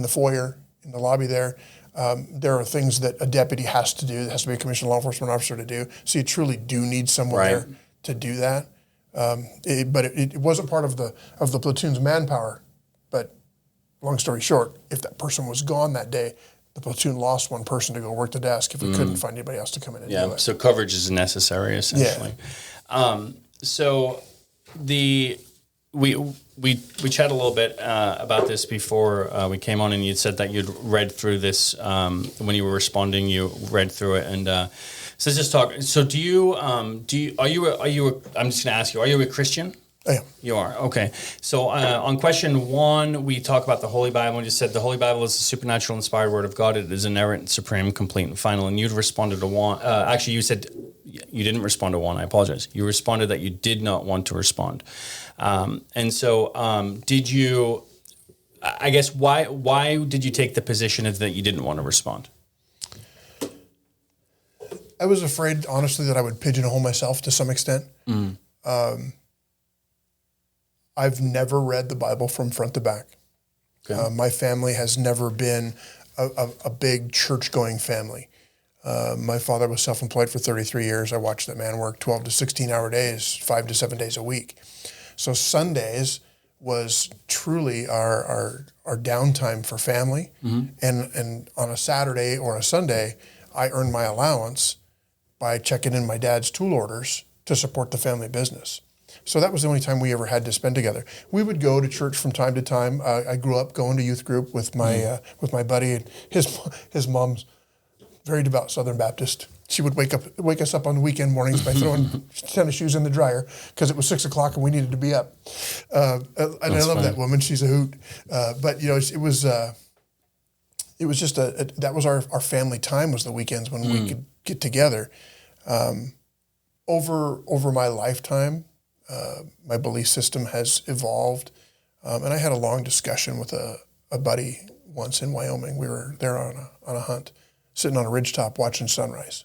foyer, in the lobby there. There are things that a deputy has to do. That has to be a commissioned law enforcement officer to do. So you truly do need someone there to do that. But it wasn't part of the platoon's manpower. But long story short, if that person was gone that day, the platoon lost one person to go work the desk if we couldn't find anybody else to come in and do it.
So coverage is necessary, essentially.
Yeah.
So the we chatted a little bit about this before we came on, and you said that you'd read through this when you were responding. You read through it, and so let's just talk. So do you I'm just going to ask you, are you a Christian?
I am.
You are. Okay. So on question 1, we talk about the Holy Bible, and you said the Holy Bible is the supernatural inspired word of God. It is inerrant, supreme, complete, and final. And you'd responded to 1. Actually, you said you didn't respond to 1. I apologize. You responded that you did not want to respond. And so did you, I guess, why did you take the position of that you didn't want to respond?
I was afraid, honestly, that I would pigeonhole myself to some extent. I've never read the Bible from front to back. Okay. My family has never been a big church-going family. My father was self-employed for 33 years. I watched that man work 12 to 16-hour days, 5 to 7 days a week. So Sundays was truly our downtime for family. And on a Saturday or a Sunday, I earned my allowance by checking in my dad's tool orders to support the family business. So that was the only time we ever had to spend together. We would go to church from time to time. I grew up going to youth group with my buddy, and his mom's very devout Southern Baptist. She would wake us up on weekend mornings by throwing tennis shoes in the dryer because it was 6 o'clock and we needed to be up. And I love that woman. She's a hoot. But it was just that was our family time, was the weekends when we could get together. Over my lifetime, my belief system has evolved. And I had a long discussion with a buddy once in Wyoming. We were there on a hunt, sitting on a ridgetop watching sunrise.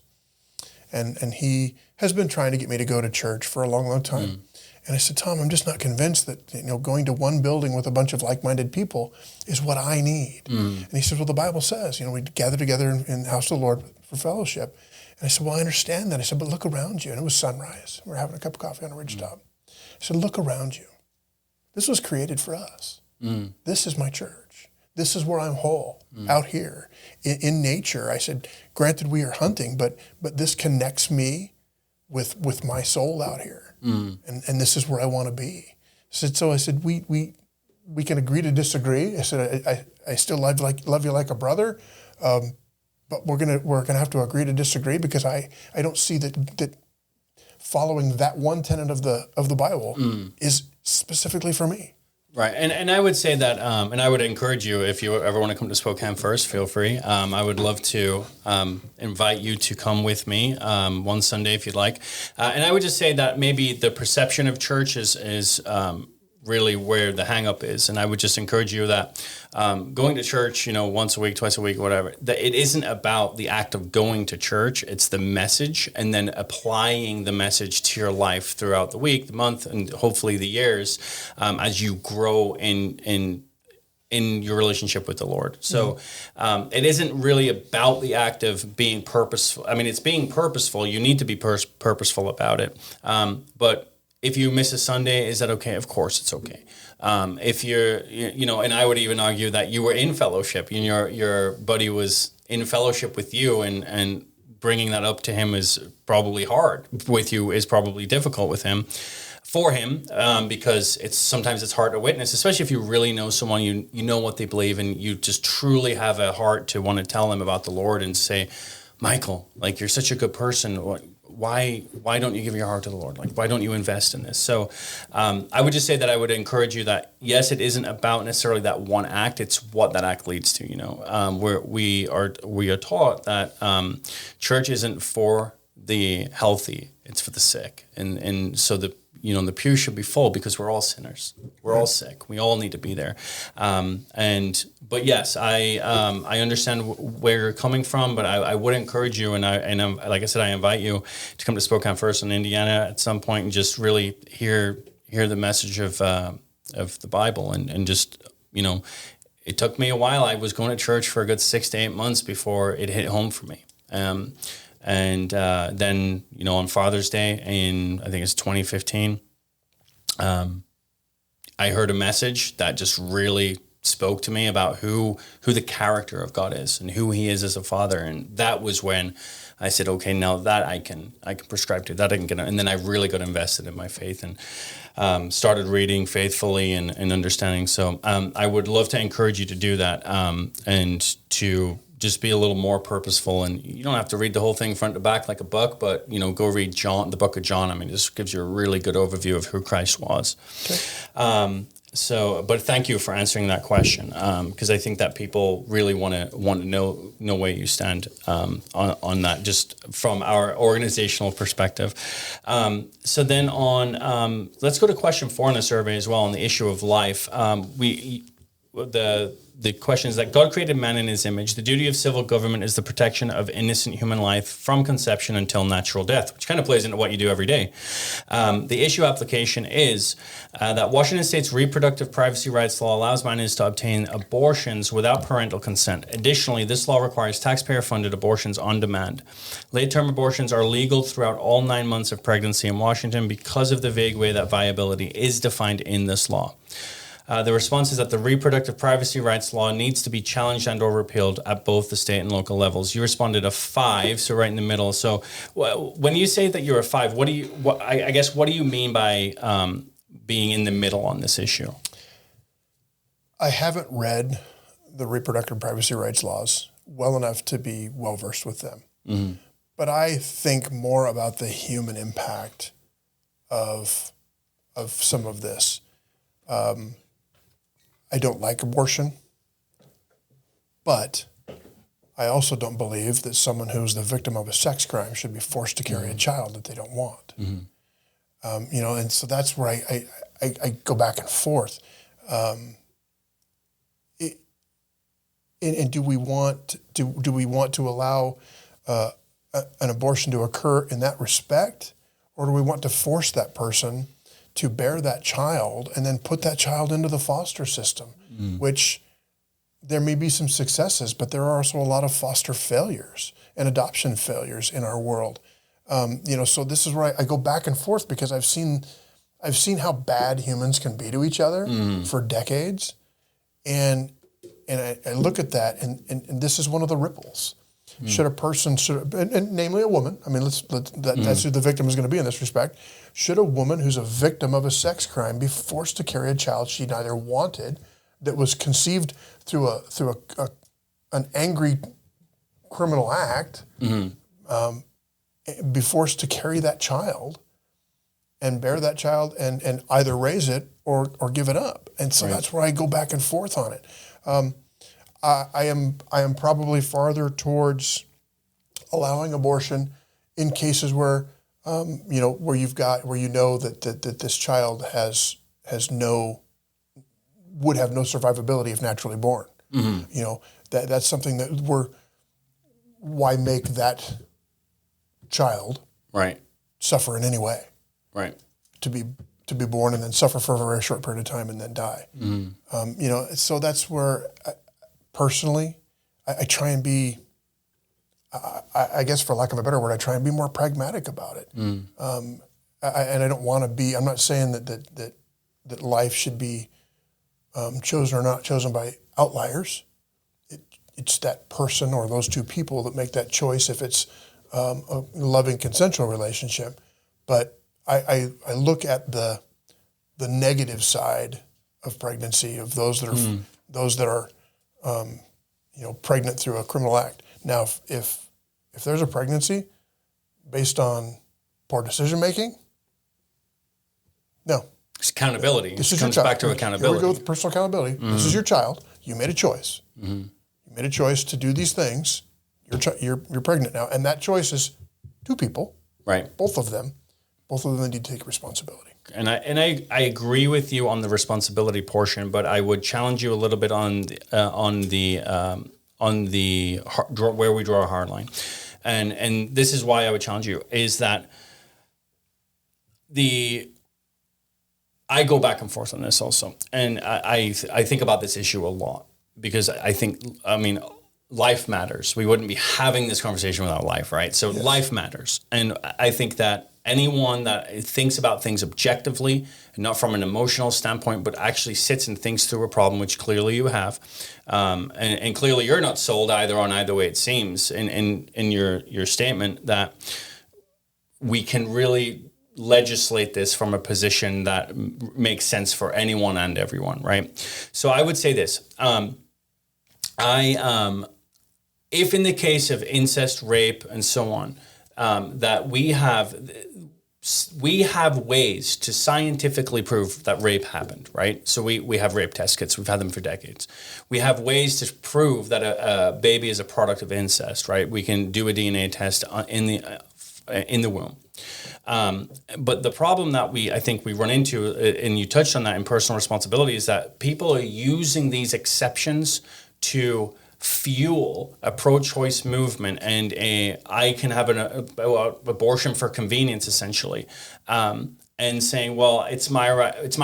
And he has been trying to get me to go to church for a long, long time. And I said, Tom, I'm just not convinced that going to one building with a bunch of like-minded people is what I need. And he said, well, the Bible says, we'd gather together in the house of the Lord for fellowship. And I said, well, I understand that. I said, but look around you. And it was sunrise. We were having a cup of coffee on a ridgetop. I said, look around you. This was created for us. This is my church. This is where I'm whole, out here. In nature, I said, granted we are hunting, but this connects me with my soul out here. And this is where I want to be. So I said, we can agree to disagree. I said, I still love you like a brother, but we're gonna have to agree to disagree, because I don't see that following that one tenet of the Bible is specifically for me.
Right, and I would say that, and I would encourage you, if you ever want to come to Spokane first, feel free. I would love to invite you to come with me one Sunday if you'd like. And I would just say that maybe the perception of church is really where the hang-up is. And I would just encourage you that going to church, once a week, twice a week, whatever, that it isn't about the act of going to church. It's the message, and then applying the message to your life throughout the week, the month, and hopefully the years as you grow in your relationship with the Lord. So it isn't really about the act of being purposeful. I mean, it's being purposeful. You need to be purposeful about it. But if you miss a Sunday, is that okay? Of course it's okay. If you're, and I would even argue that you were in fellowship, and your buddy was in fellowship with you, and bringing that up to him is probably hard with you, is probably difficult with him, for him, because sometimes it's hard to witness, especially if you really know someone, you know what they believe, and you just truly have a heart to want to tell them about the Lord and say, Michael, like, you're such a good person. Why don't you give your heart to the Lord? Like, why don't you invest in this? So I would just say that I would encourage you that, yes, it isn't about necessarily that one act. It's what that act leads to, where we are taught that church isn't for the healthy, it's for the sick. And so the pew should be full, because we're all sinners. We're all sick. We all need to be there. But yes, I understand where you're coming from, but I would encourage you, and like I said, I invite you to come to Spokane first in Indiana at some point, and just really hear the message of the Bible, and just, it took me a while. I was going to church for a good 6 to 8 months before it hit home for me. And then, on Father's Day in, I think it's 2015, I heard a message that just really spoke to me about who the character of God is and who he is as a father. And that was when I said, okay, now that I can prescribe to, that I can get, and then I really got invested in my faith and started reading faithfully and understanding. So I would love to encourage you to do that and to just be a little more purposeful. And you don't have to read the whole thing front to back like a book, but, go read the book of John. I mean, this gives you a really good overview of who Christ was. Okay. But thank you for answering that question, because I think that people really want to know where you stand on that, just from our organizational perspective. So then let's go to question 4 in the survey as well, on the issue of life. The question is that God created man in his image. The duty of civil government is the protection of innocent human life from conception until natural death, which kind of plays into what you do every day. The issue application is that Washington State's reproductive privacy rights law allows minors to obtain abortions without parental consent. Additionally, this law requires taxpayer-funded abortions on demand. Late-term abortions are legal throughout all 9 months of pregnancy in Washington because of the vague way that viability is defined in this law. The response is that the reproductive privacy rights law needs to be challenged and or repealed at both the state and local levels. You responded a 5, so right in the middle. So when you say that you're a 5, what do you mean by being in the middle on this issue?
I haven't read the reproductive privacy rights laws well enough to be well versed with them. Mm-hmm. But I think more about the human impact of some of this. I don't like abortion, but I also don't believe that someone who's the victim of a sex crime should be forced to carry a child that they don't want. Mm-hmm. And so that's where I go back and forth. And do we want to allow an abortion to occur in that respect, or do we want to force that person to bear that child and then put that child into the foster system, which there may be some successes, but there are also a lot of foster failures and adoption failures in our world. So this is where I go back and forth, because I've seen how bad humans can be to each other for decades, and I look at that, and this is one of the ripples. Should a person, and namely a woman, I mean, that's who the victim is going to be in this respect. Should a woman who's a victim of a sex crime be forced to carry a child she neither wanted, that was conceived through an angry criminal act, be forced to carry that child and bear that child and either raise it or give it up? And so that's where I go back and forth on it. I am probably farther towards allowing abortion in cases where where you know that this child would have no survivability if naturally born. Mm-hmm. That's something that why make that child suffer in any way? Right. To be born and then suffer for a very short period of time and then die. Mm-hmm. So that's where personally, I try and be, I guess for lack of a better word, I try and be more pragmatic about it. And I don't want to be, I'm not saying that life should be chosen or not chosen by outliers. It's that person or those two people that make that choice if it's a loving consensual relationship. But I look at the negative side of pregnancy, of those that are pregnant through a criminal act. Now, if there's a pregnancy based on poor decision making, no.
It's accountability.
This
comes back to accountability.
Here we go with personal accountability. Mm-hmm. This is your child. You made a choice. Mm-hmm. You made a choice to do these things. You're pregnant now, and that choice is two people. Right. Both of them need to take responsibility.
And I agree with you on the responsibility portion, but I would challenge you a little bit on the where we draw a hard line, and this is why I would challenge you is that I go back and forth on this also, and I think about this issue a lot because I mean life matters. We wouldn't be having this conversation without life, right? So life matters, and I think that anyone that thinks about things objectively and not from an emotional standpoint, but actually sits and thinks through a problem, which clearly you have, and clearly you're not sold either on either way it seems in your statement, that we can really legislate this from a position that makes sense for anyone and everyone, right? So I would say this. If in the case of incest, rape, and so on, that we have ways to scientifically prove that rape happened, right? So we have rape test kits. We've had them for decades. We have ways to prove that a baby is a product of incest, right? We can do a DNA test in the womb. But the problem that I think we run into, and you touched on that in personal responsibility, is that people are using these exceptions to fuel a pro-choice movement and I can have an abortion for convenience, essentially, and saying, well, it's my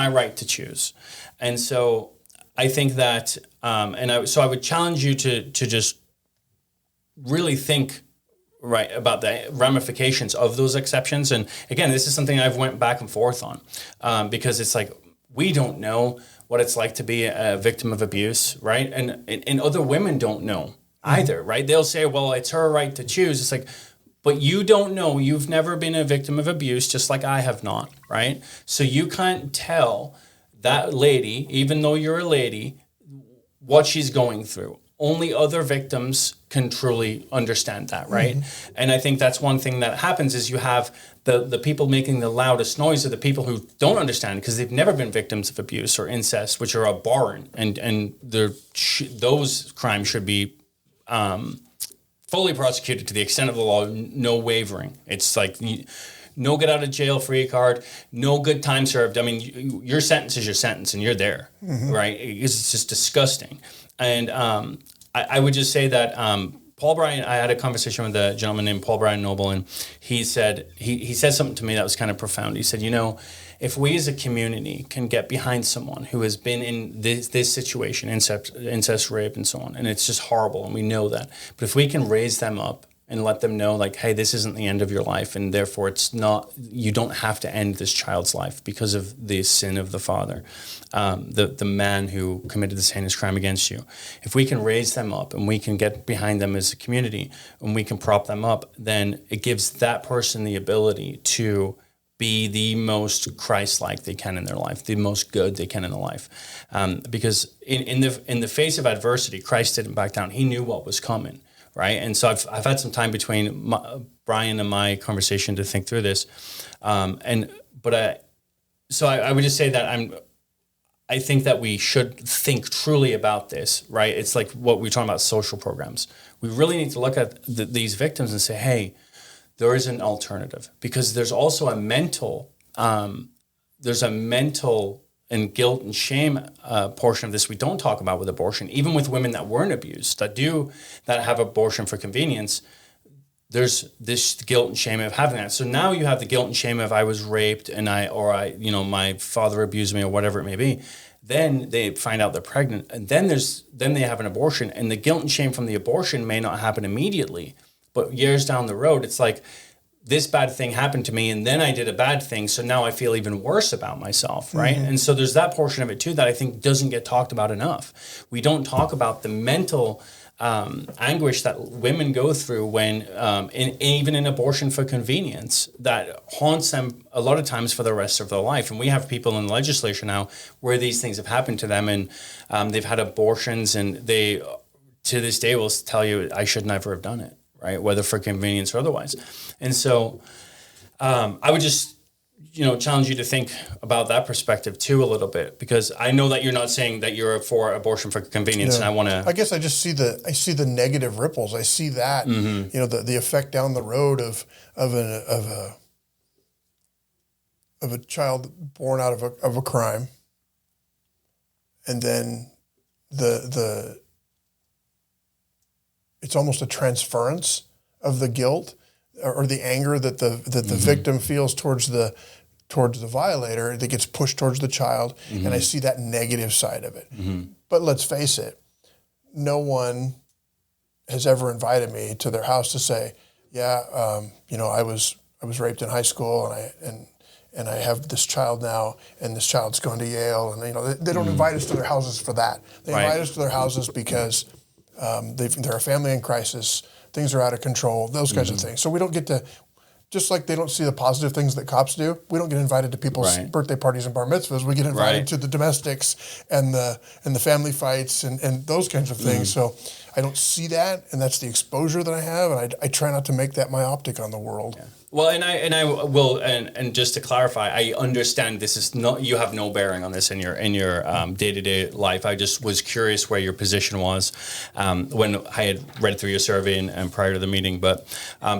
right to choose. And so I think that, so I would challenge you to just really think about the ramifications of those exceptions. And again, this is something I've went back and forth on, because it's like, we don't know what it's like to be a victim of abuse, right? And other women don't know either, right? They'll say, well, it's her right to choose. It's like, but you don't know. You've never been a victim of abuse, just like I have not, right? So you can't tell that lady, even though you're a lady, what she's going through. Only other victims can truly understand that, right? Mm-hmm. And I think that's one thing that happens is you have the people making the loudest noise are the people who don't understand because they've never been victims of abuse or incest, which are abhorrent, and those crimes should be fully prosecuted to the extent of the law, no wavering. It's like no get out of jail free card, no good time served. I mean, your sentence is your sentence, and you're there, mm-hmm. right? It's just disgusting. And I would just say that Paul Bryan, I had a conversation with a gentleman named Paul Bryan Noble, and he said something to me that was kind of profound. He said, if we as a community can get behind someone who has been in this situation, incest, rape, and so on, and it's just horrible, and we know that, but if we can raise them up and let them know, like, hey, this isn't the end of your life, and therefore you don't have to end this child's life because of the sin of the father, the man who committed this heinous crime against you. If we can raise them up and we can get behind them as a community and we can prop them up, then it gives that person the ability to be the most Christ-like they can in their life, the most good they can in their life. Because in the face of adversity, Christ didn't back down. He knew what was coming. Right, and so I've had some time between Brian and my conversation to think through this, so I would just say that I think that we should think truly about this. Right, it's like what we're talking about, social programs. We really need to look at these victims and say, hey, there is an alternative, because there's also a mental and guilt and shame portion of this we don't talk about with abortion. Even with women that weren't abused, that have abortion for convenience, there's this guilt and shame of having that. So now you have the guilt and shame of I was raped and my father abused me or whatever it may be. Then they find out they're pregnant, and then they have an abortion, and the guilt and shame from the abortion may not happen immediately, but years down the road, it's like, this bad thing happened to me, and then I did a bad thing, so now I feel even worse about myself, right? Mm-hmm. And so there's that portion of it too that I think doesn't get talked about enough. We don't talk about the mental anguish that women go through when, even in abortion for convenience, that haunts them a lot of times for the rest of their life. And we have people in the legislature now where these things have happened to them, and they've had abortions, and they, to this day, will tell you, I should never have done it. Right, whether for convenience or otherwise. And so I would just, challenge you to think about that perspective too a little bit, because I know that you're not saying that you're for abortion for convenience, and I want to.
I guess I just see the negative ripples. I see that, mm-hmm. The effect down the road of a child born out of a crime, and then it's almost a transference of the guilt or the anger that the mm-hmm. victim feels towards the violator that gets pushed towards the child. Mm-hmm. And I see that negative side of it. Mm-hmm. But let's face it, no one has ever invited me to their house to say, I I was raped in high school, and I have this child now, and this child's going to Yale, and they don't invite us to their houses for that. They invite us to their houses because they're a family in crisis, things are out of control, those kinds of things. So we don't get to, just like they don't see the positive things that cops do, we don't get invited to people's birthday parties and bar mitzvahs. We get invited to the domestics and the family fights and those kinds of things. So I don't see that, and that's the exposure that I have, and I try not to make that my optic on the world. Yeah.
Well, and I will, and just to clarify, I understand this is not, you have no bearing on this in your day-to-day life. I just was curious where your position was when I had read through your survey and prior to the meeting. But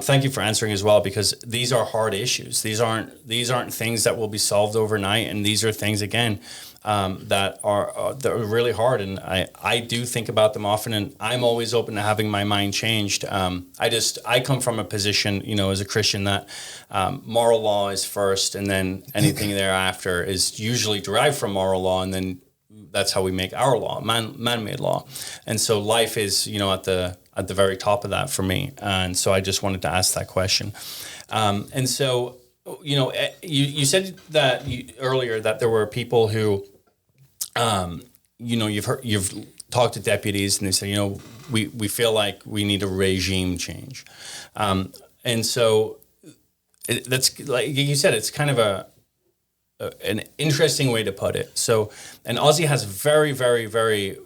thank you for answering as well, because these are hard issues. These aren't things that will be solved overnight, and these are things, again, that are really hard, and I do think about them often, and I'm always open to having my mind changed. I come from a position, as a Christian, that moral law is first, and then anything thereafter is usually derived from moral law, and then that's how we make our law, man-made law. And so life is, at the very top of that for me, and so I just wanted to ask that question. And so, you said that earlier that there were people who, you've talked to deputies, and they say, we feel like we need a regime change, and so that's, like you said, it's kind of an interesting way to put it. So, and Ozzy has very, very, very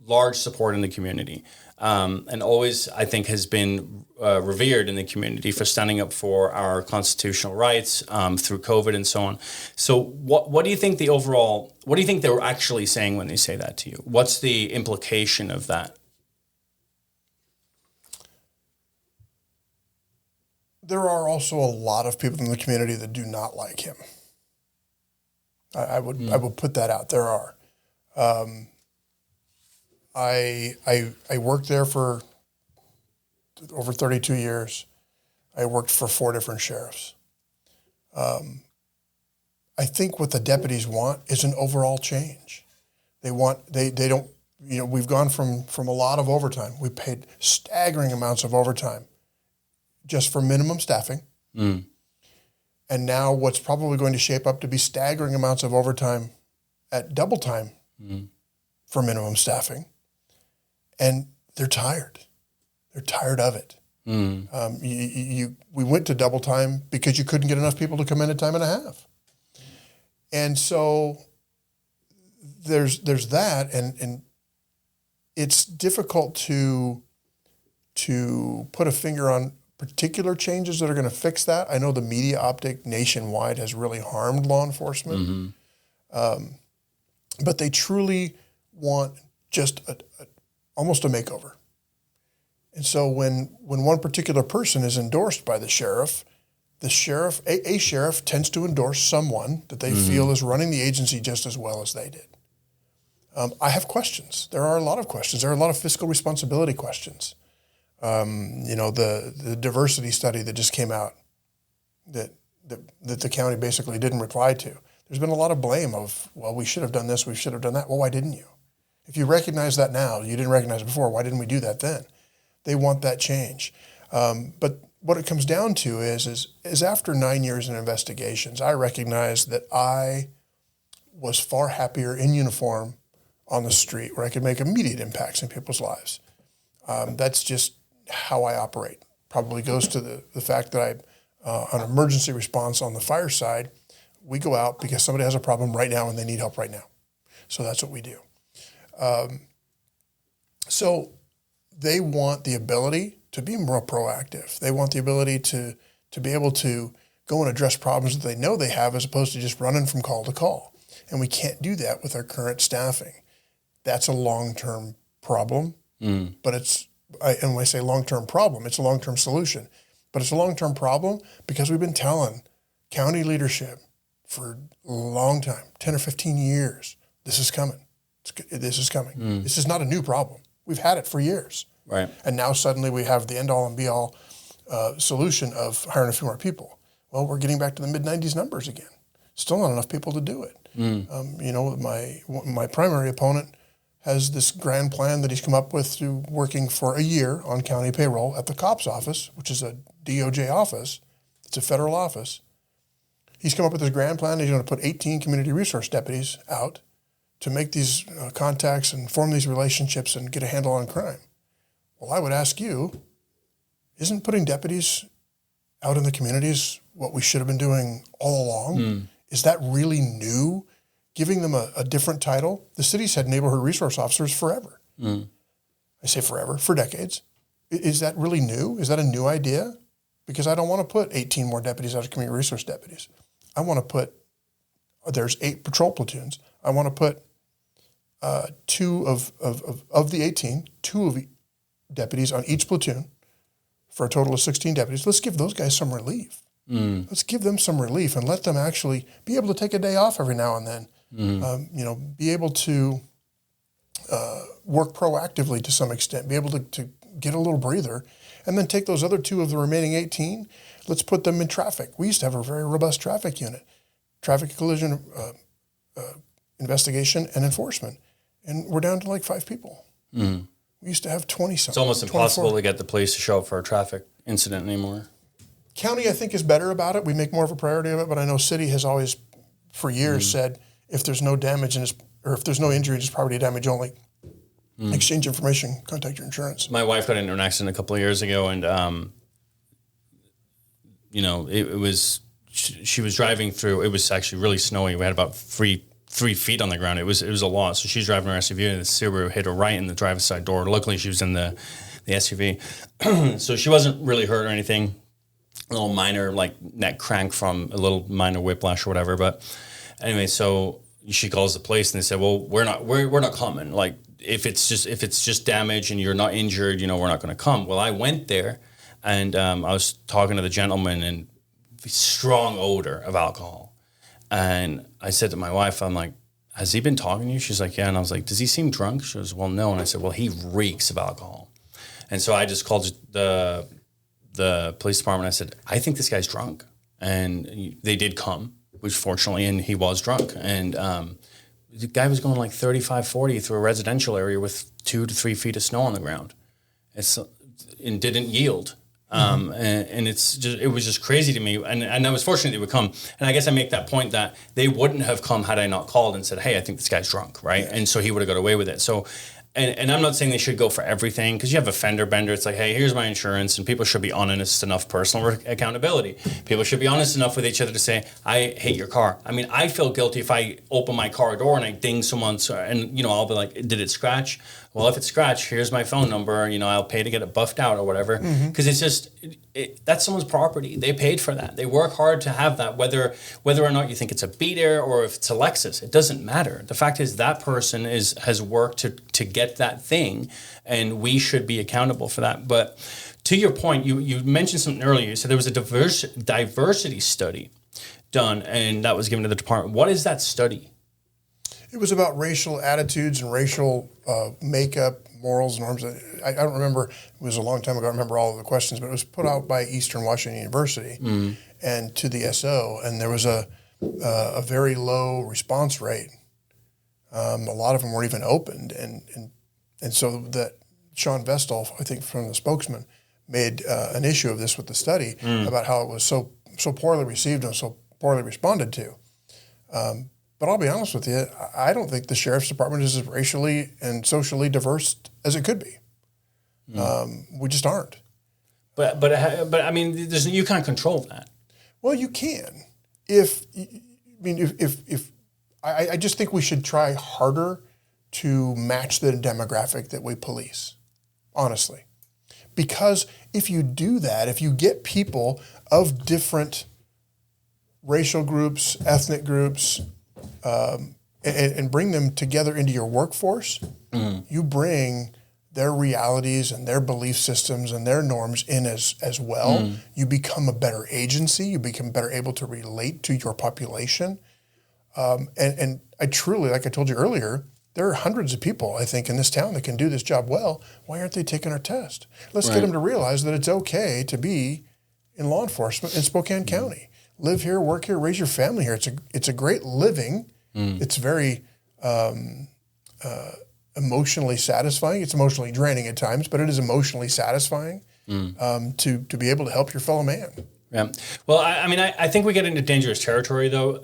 large support in the community, and always, I think, has been revered in the community for standing up for our constitutional rights through COVID and so on. So what do you think what do you think they're actually saying when they say that to you? What's the implication of that?
There are also a lot of people in the community that do not like him. I would put that out. There are. I worked there for over 32 years. I worked for 4 different sheriffs. I think what the deputies want is an overall change. They don't, we've gone from a lot of overtime. We paid staggering amounts of overtime just for minimum staffing. Mm. And now what's probably going to shape up to be staggering amounts of overtime at double time for minimum staffing. And they're tired. They're tired of it. We went to double time because you couldn't get enough people to come in at time and a half. And so there's that, and it's difficult to put a finger on particular changes that are going to fix that. I know the media optic nationwide has really harmed law enforcement, but they truly want just almost a makeover. And so when one particular person is endorsed by the sheriff, a sheriff tends to endorse someone that they feel is running the agency just as well as they did. I have questions. There are a lot of questions. There are a lot of fiscal responsibility questions. The diversity study that just came out that the county basically didn't reply to. There's been a lot of blame of, well, we should have done this, we should have done that. Well, why didn't you? If you recognize that now, you didn't recognize it before, why didn't we do that then? They want that change. But what it comes down to is after 9 years in investigations, I recognize that I was far happier in uniform on the street where I could make immediate impacts in people's lives. That's just how I operate. Probably goes to the fact that on emergency response on the fire side, we go out because somebody has a problem right now and they need help right now. So that's what we do. So they want the ability to be more proactive. They want the ability to be able to go and address problems that they know they have as opposed to just running from call to call. And we can't do that with our current staffing. That's a long-term problem, but and when I say long-term problem, it's a long-term solution. But it's a long-term problem because we've been telling county leadership for a long time, 10 or 15 years, this is coming. This is coming. This is not a new problem. We've had it for years.
Right.
And now suddenly we have the end-all and be-all solution of hiring a few more people. Well, we're getting back to the mid-90s numbers again. Still not enough people to do it. My primary opponent has this grand plan that he's come up with through working for a year on county payroll at the COPS office, which is a DOJ office, It's a federal office. He's come up with his grand plan. He's going to put 18 community resource deputies out to make these contacts and form these relationships and get a handle on crime. Well, I would ask you, isn't putting deputies out in the communities what we should have been doing all along? Is that really new? Giving them a different title? The city's had neighborhood resource officers forever. I say forever, for decades. Is that really new? Is that a new idea? Because I don't want to put 18 more deputies out of community resource deputies. I want to put, there's 8 patrol platoons. I want to put 2 of the 18, 2 of deputies on each platoon for a total of 16 deputies. Let's give those guys some relief. Let's give them some relief and let them actually be able to take a day off every now and then. Be able to work proactively to some extent, be able to get a little breather, and then take those other 2 of the remaining 18. Let's put them in traffic. We used to have a very robust traffic unit, traffic collision investigation and enforcement, and we're down to like 5 people. We used to have 20-something.
It's almost impossible to get the police to show up for a traffic incident anymore.
County, I think, is better about it. We make more of a priority of it, but I know city has always, for years, said if there's no damage or if there's no injury, it's property damage only. Exchange information, contact your insurance.
My wife got into an accident a couple of years ago, and it was she was driving through. It was actually really snowy. We had about 3 feet on the ground. It was a lot. So she's driving her SUV, and the Subaru hit her right in the driver's side door. Luckily, she was in the SUV, so she wasn't really hurt or anything. A little minor like neck crank from a little minor whiplash or whatever. But anyway, so she calls the police, and they said, "Well, we're not coming. Like if it's just damage and you're not injured, we're not going to come." Well, I went there, and I was talking to the gentleman, and strong odor of alcohol. And I said to my wife, I'm like, "Has he been talking to you?" She's like, "Yeah." And I was like, "Does he seem drunk?" She goes, "Well, no." And I said, "Well, he reeks of alcohol." And so I just called the police department. I said, "I think this guy's drunk." And they did come, which fortunately, and he was drunk. And the guy was going like 35, 40 through a residential area with 2 to 3 feet of snow on the ground. And didn't yield. And it was just crazy to me. And I was fortunate they would come. And I guess I make that point that they wouldn't have come had I not called and said, "Hey, I think this guy's drunk," right? And so he would have got away with it. So, and I'm not saying they should go for everything, because you have a fender bender. It's like, "Hey, here's my insurance," and people should be honest enough, personal accountability. People should be honest enough with each other to say, "I hate your car." I memean, I feel guilty if I open my car door and I ding someone, and I'll be like, "Did it scratch?" Well, if it's scratched, here's my phone number. I'll pay to get it buffed out or whatever. Because it's just that's someone's property. They paid for that. They work hard to have that. Whether or not you think it's a Beat Air or if it's a Lexus, it doesn't matter. The fact is that person has worked to get that thing, and we should be accountable for that. But to your point, you mentioned something earlier. You said there was a diversity study done, and that was given to the department. What is that study?
It was about racial attitudes and racial makeup, morals, norms. I don't remember. It was a long time ago. I don't remember all of the questions, but it was put out by Eastern Washington University and to the SO, and there was a very low response rate. A lot of them weren't even opened, and so that Sean Vestal, I think from the spokesman, made an issue of this with the study about how it was so poorly received and so poorly responded to. But I'll be honest with you, I don't think the sheriff's department is as racially and socially diverse as it could be. We just aren't.
But I mean, you can't control that.
Well, you can. I just think we should try harder to match the demographic that we police, honestly. Because if you do that, if you get people of different racial groups, ethnic groups, and bring them together into your workforce, you bring their realities and their belief systems and their norms in as well. You become a better agency. You become better able to relate to your population. And I truly, like I told you earlier, there are hundreds of people, I think, in this town that can do this job well. Why aren't they taking our test? Let's get them to realize that it's okay to be in law enforcement in Spokane County. Live here, work here, raise your family here. It's a great living. It's very emotionally satisfying. It's emotionally draining at times, but it is emotionally satisfying to be able to help your fellow man.
Yeah. Well, I mean, I think we get into dangerous territory, though,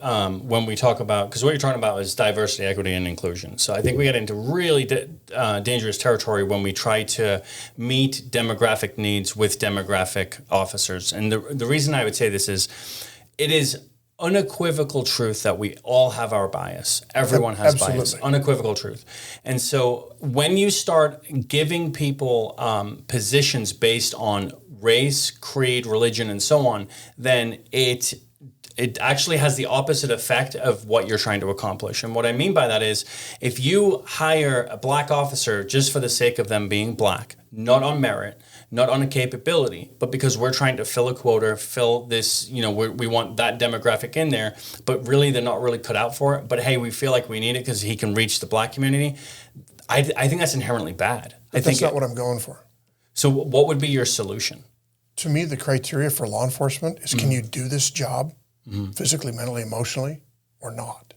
when we talk about, because what you're talking about is diversity, equity, and inclusion. So I think we get into really dangerous territory when we try to meet demographic needs with demographic officers. And the reason I would say this is it is unequivocal truth that we all have our bias. Everyone has bias. Unequivocal truth. And so when you start giving people positions based on race, creed, religion, and so on, then it actually has the opposite effect of what you're trying to accomplish. And what I mean by that is if you hire a black officer just for the sake of them being black, not on merit, not on a capability, but because we're trying to fill a quota, fill this, we want that demographic in there, but really they're not really cut out for it. But hey, we feel like we need it because he can reach the black community. I think that's inherently bad.
But that's not what I'm going for.
So what would be your solution?
To me, the criteria for law enforcement is can you do this job physically, mentally, emotionally, or not?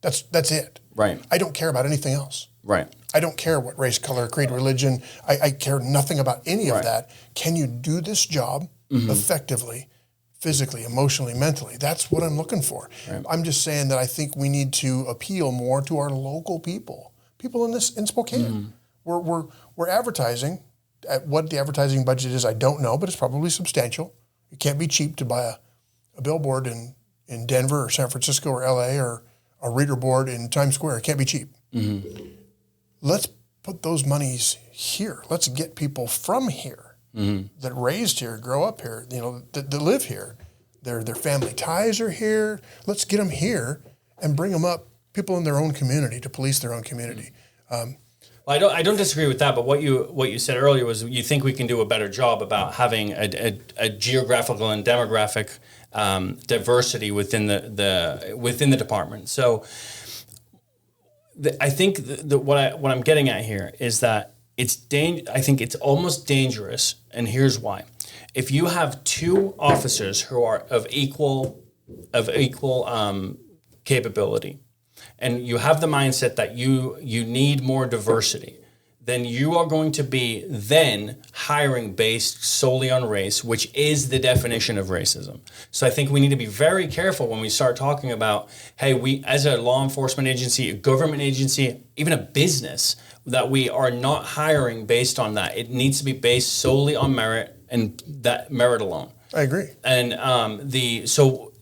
That's it.
Right.
I don't care about anything else.
Right.
I don't care what race, color, creed, religion. I care nothing about any of that. Can you do this job effectively, physically, emotionally, mentally? That's what I'm looking for. Right. I'm just saying that I think we need to appeal more to our local people in Spokane. We're advertising. At what the advertising budget is, I don't know, but it's probably substantial. It can't be cheap to buy a billboard in Denver or San Francisco or LA or a reader board in Times Square. It can't be cheap. Let's put those monies here. Let's get people from here that raised here, grow up here, that live here. Their family ties are here. Let's get them here and bring them up, people in their own community, to police their own community.
Well, I don't disagree with that, but what you said earlier was you think we can do a better job about having a geographical and demographic diversity within the department. So I think what I'm getting at here is that I think it's almost dangerous, and here's why. If you have two officers who are of equal capability, and you have the mindset that you need more diversity, then you are going to be then hiring based solely on race, which is the definition of racism. So I think we need to be very careful when we start talking about, hey, we as a law enforcement agency, a government agency, even a business, that we are not hiring based on that. It needs to be based solely on merit and that merit alone.
I agree.
And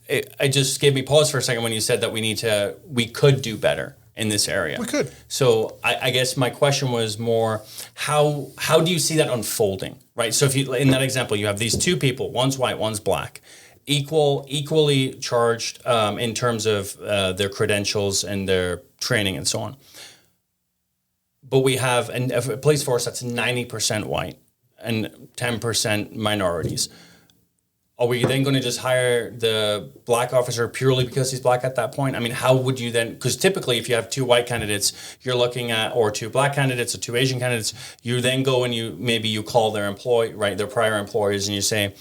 it just gave me pause for a second when you said that we could do better in this area.
We could.
So I guess my question was more, how do you see that unfolding, right? So if you, in that example, you have these two people, one's white, one's black, equally charged in terms of their credentials and their training and so on. But we have a police force that's 90% white and 10% minorities. Are we then going to just hire the black officer purely because he's black at that point? I mean, how would you then, because typically if you have two white candidates, you're looking at, or two black candidates or two Asian candidates, you then go and you call their their prior employers, and you say,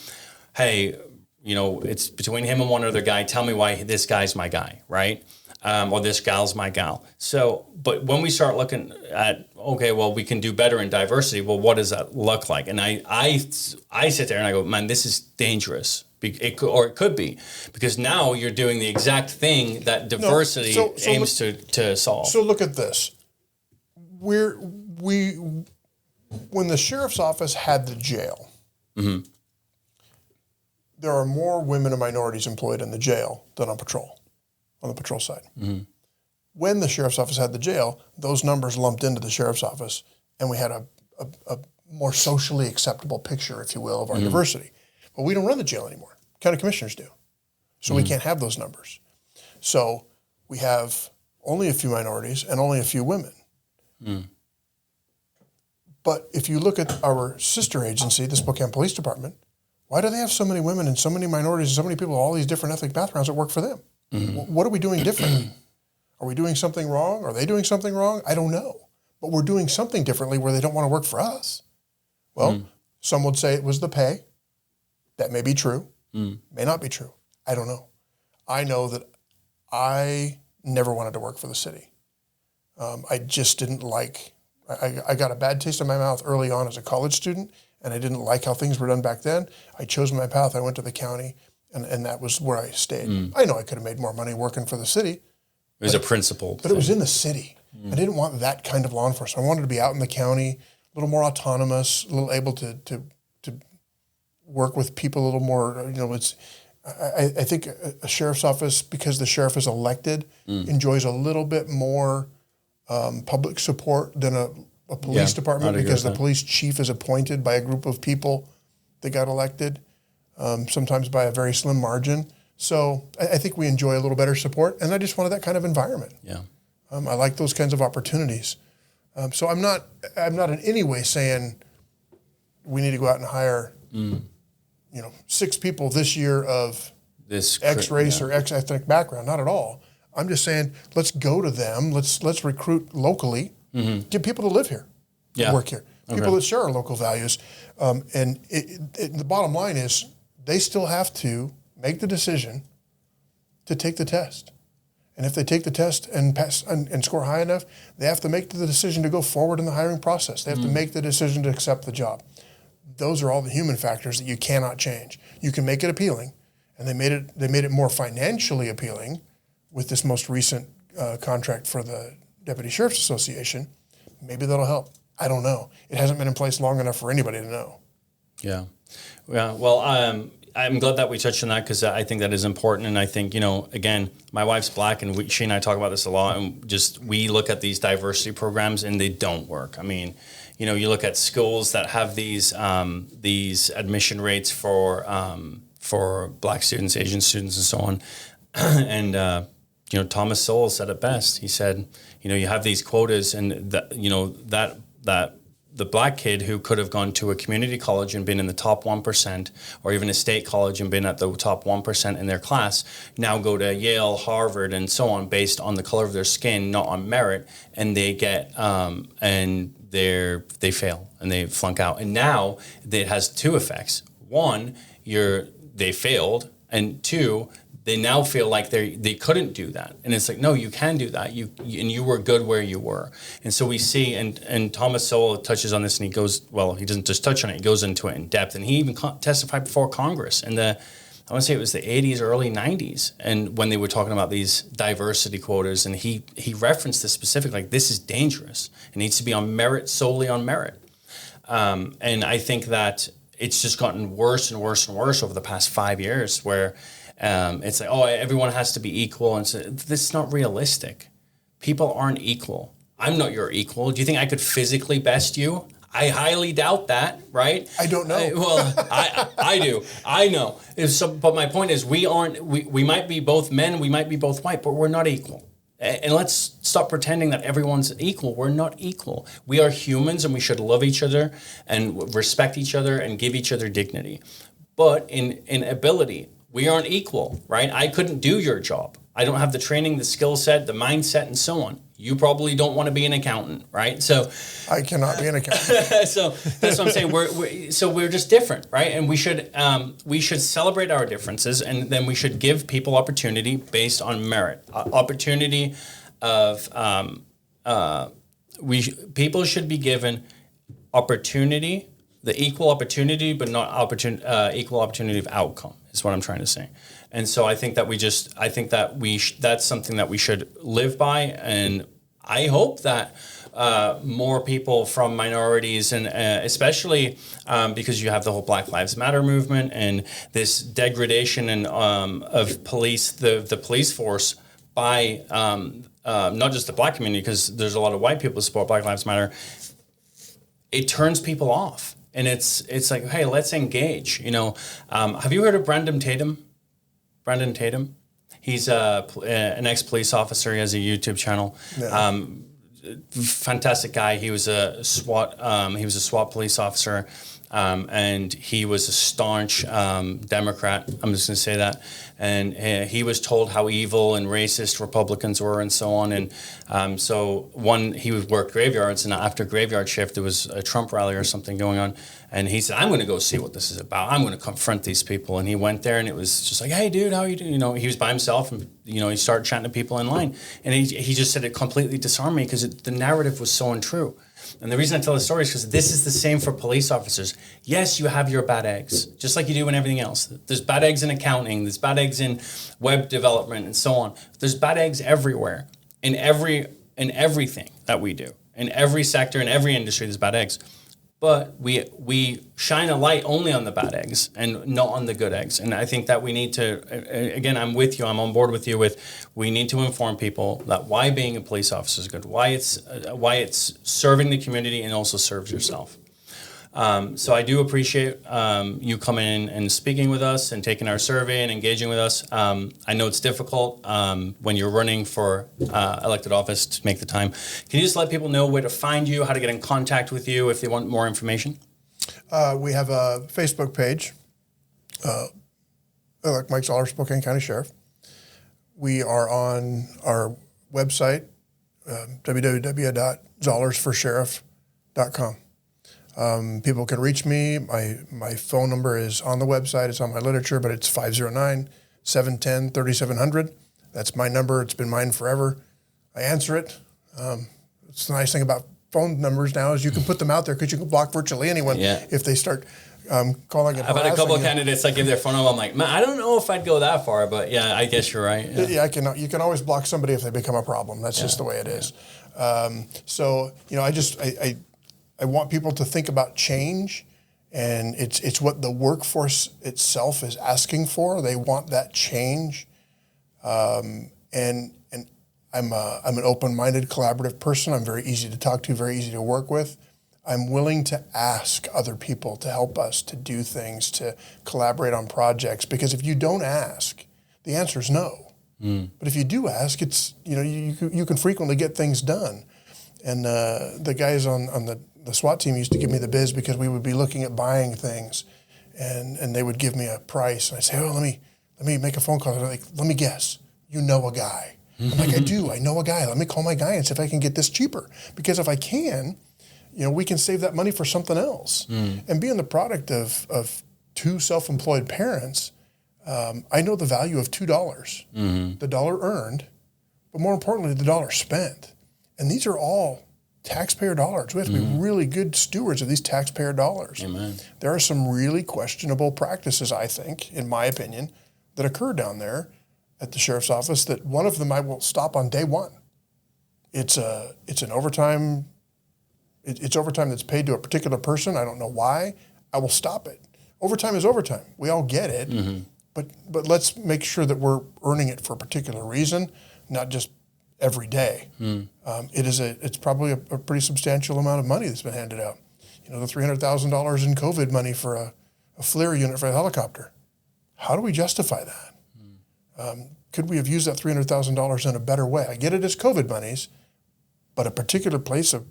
hey, it's between him and one other guy. Tell me why this guy's my guy, right? Or this gal's my gal. So, but when we start looking at, okay, well, we can do better in diversity. Well, what does that look like? And I sit there and I go, man, this is dangerous. It could be, because now you're doing the exact thing that diversity aims to solve.
So look at this. When the sheriff's office had the jail, there are more women and minorities employed in the jail than on patrol. On the patrol side. When the sheriff's office had the jail, those numbers lumped into the sheriff's office, and we had a more socially acceptable picture, if you will, of our diversity. But we don't run the jail anymore. County commissioners do. So we can't have those numbers. So we have only a few minorities and only a few women. But if you look at our sister agency, the Spokane Police Department, why do they have so many women and so many minorities and so many people with all these different ethnic backgrounds that work for them? What are we doing differently? Are we doing something wrong? Are they doing something wrong? I don't know. But we're doing something differently where they don't want to work for us. Well, some would say it was the pay. That may be true. May not be true. I don't know. I know that I never wanted to work for the city. I just didn't like, I got a bad taste in my mouth early on as a college student, and I didn't like how things were done back then. I chose my path. I went to the county, and that was where I stayed. I know I could have made more money working for the city.
It was a principle.
But it was in the city. I didn't want that kind of law enforcement. I wanted to be out in the county, a little more autonomous, a little able to work with people a little more. I think a sheriff's office, because the sheriff is elected, enjoys a little bit more public support than a police department, because the police chief is appointed by a group of people that got elected, sometimes by a very slim margin. So I think we enjoy a little better support, and I just wanted that kind of environment.
Yeah.
I like those kinds of opportunities. So I'm not in any way saying we need to go out and hire 6 people this year of this X race or X ethnic background. Not at all. I'm just saying let's go to them. Let's recruit locally. Get people to live here, work here. People that share our local values. And the bottom line is they still have to make the decision to take the test. And if they take the test and pass and score high enough, they have to make the decision to go forward in the hiring process. They have to make the decision to accept the job. Those are all the human factors that you cannot change. You can make it appealing, and they made it more financially appealing with this most recent contract for the Deputy Sheriff's Association. Maybe that'll help. I don't know. It hasn't been in place long enough for anybody to know. Yeah.
Well, I'm glad that we touched on that, because I think that is important. And I think, again, my wife's Black, and she and I talk about this a lot. And we look at these diversity programs and they don't work. I mean, you look at schools that have these admission rates for Black students, Asian students, and so on. And, Thomas Sowell said it best. He said, you have these quotas, and that the Black kid who could have gone to a community college and been in the top 1%, or even a state college and been at the top 1% in their class, now go to Yale, Harvard, and so on based on the color of their skin, not on merit, and they get they fail and they flunk out. And now it has 2 effects. One, they failed, and 2, they now feel like they couldn't do that. And it's like, no, you can do that. You were good where you were. And so we see, and Thomas Sowell touches on this, and he doesn't just touch on it, he goes into it in depth. And he even testified before Congress in I want to say it was the 80s, early 90s. And when they were talking about these diversity quotas, and he referenced this specifically, like, this is dangerous. It needs to be on merit, solely on merit. And I think that it's just gotten worse and worse and worse over the past 5 years, where it's like, everyone has to be equal. And so this is not realistic. People aren't equal. I'm not your equal. Do you think I could physically best you? I highly doubt that, right?
I don't know.
I do. I know. But my point is, we might be both men, we might be both white, but we're not equal. And let's stop pretending that everyone's equal. We're not equal. We are humans, and we should love each other and respect each other and give each other dignity. But in ability, we aren't equal, right? I couldn't do your job. I don't have the training, the skill set, the mindset, and so on. You probably don't want to be an accountant, right? So
I cannot be an accountant.
So that's what I'm saying. We're just different, right? And we should celebrate our differences, and then we should give people opportunity based on merit. Opportunity of people should be given opportunity, the equal opportunity, but not equal opportunity of outcome, is what I'm trying to say. And so I think that that's something that we should live by. And I hope that more people from minorities, and especially because you have the whole Black Lives Matter movement and this degradation and of police, the police force by not just the Black community, because there's a lot of white people who support Black Lives Matter. It turns people off. And it's like, hey, let's engage. Have you heard of Brandon Tatum? Brandon Tatum, he's an ex-police officer. He has a YouTube channel. Yeah. Fantastic guy. He was a SWAT. Police officer, and he was a staunch Democrat. I'm just going to say that. And he was told how evil and racist Republicans were, and so on. And he would work graveyards, and after graveyard shift, there was a Trump rally or something going on. And he said, I'm going to go see what this is about. I'm going to confront these people. And he went there, and it was just like, hey, dude, how you doing? He was by himself, and, he started chatting to people in line. And he just said it completely disarmed me, because the narrative was so untrue. And the reason I tell the story is because this is the same for police officers. Yes, you have your bad eggs, just like you do in everything else. There's bad eggs in accounting. There's bad eggs in web development and so on. There's bad eggs everywhere in everything that we do. In every sector, in every industry, there's bad eggs. But we shine a light only on the bad eggs and not on the good eggs. And I think that we need to, again, I'm with you, I'm on board with you we need to inform people that why being a police officer is good, why it's serving the community and also serves yourself. So I do appreciate you coming in and speaking with us and taking our survey and engaging with us. I know it's difficult when you're running for elected office to make the time. Can you just let people know where to find you, how to get in contact with you if they want more information?
We have a Facebook page, like Mike Zollars, Spokane County Sheriff. We are on our website, www.zollarsforsheriff.com. People can reach me. My phone number is on the website. It's on my literature, but it's 509-710-3700. That's my number. It's been mine forever. I answer it. It's the nice thing about phone numbers now is you can put them out there because you can block virtually anyone if they start calling it.
I've had a couple of candidates that give their phone number. I'm like, man, I don't know if I'd go that far, but yeah, I guess you're right.
Yeah, you can always block somebody if they become a problem. That's just the way it is. So, I want people to think about change, and it's what the workforce itself is asking for. They want that change, and I'm an open-minded, collaborative person. I'm very easy to talk to, very easy to work with. I'm willing to ask other people to help us to do things, to collaborate on projects. Because if you don't ask, the answer is no. But if you do ask, it's you can frequently get things done. And the guys on the SWAT team used to give me the biz because we would be looking at buying things, and they would give me a price, and I'd say, "Oh, let me make a phone call." They're like, "Let me guess, you know a guy?" I'm like, "I do. I know a guy. Let me call my guy and see if I can get this cheaper. Because if I can, we can save that money for something else." And being the product of two self-employed parents, I know the value of $2, the dollar earned, but more importantly, the dollar spent. And these are all taxpayer dollars. We have to be really good stewards of these taxpayer dollars.
Amen.
There are some really questionable practices, I think, in my opinion, that occur down there at the sheriff's office. That one of them I will stop on day one. It's an overtime. It's overtime that's paid to a particular person. I don't know why. I will stop it. Overtime is overtime. We all get it. But let's make sure that we're earning it for a particular reason, not just every day. It's probably a pretty substantial amount of money that's been handed out. The $300,000 in COVID money for a FLIR unit for a helicopter. How do we justify that? Could we have used that $300,000 in a better way? I get it as COVID monies, but a particular piece of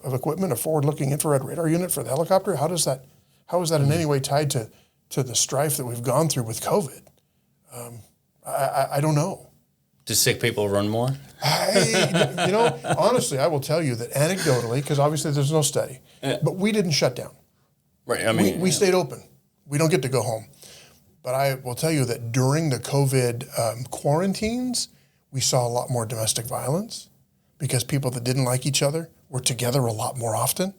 equipment, a forward-looking infrared radar unit for the helicopter, how is that in any way tied to the strife that we've gone through with COVID? I don't know.
Do sick people run more?
Honestly, I will tell you that anecdotally, because obviously there's no study, but we didn't shut down.
Right. I mean,
we stayed open. We don't get to go home. But I will tell you that during the COVID quarantines, we saw a lot more domestic violence because people that didn't like each other were together a lot more often.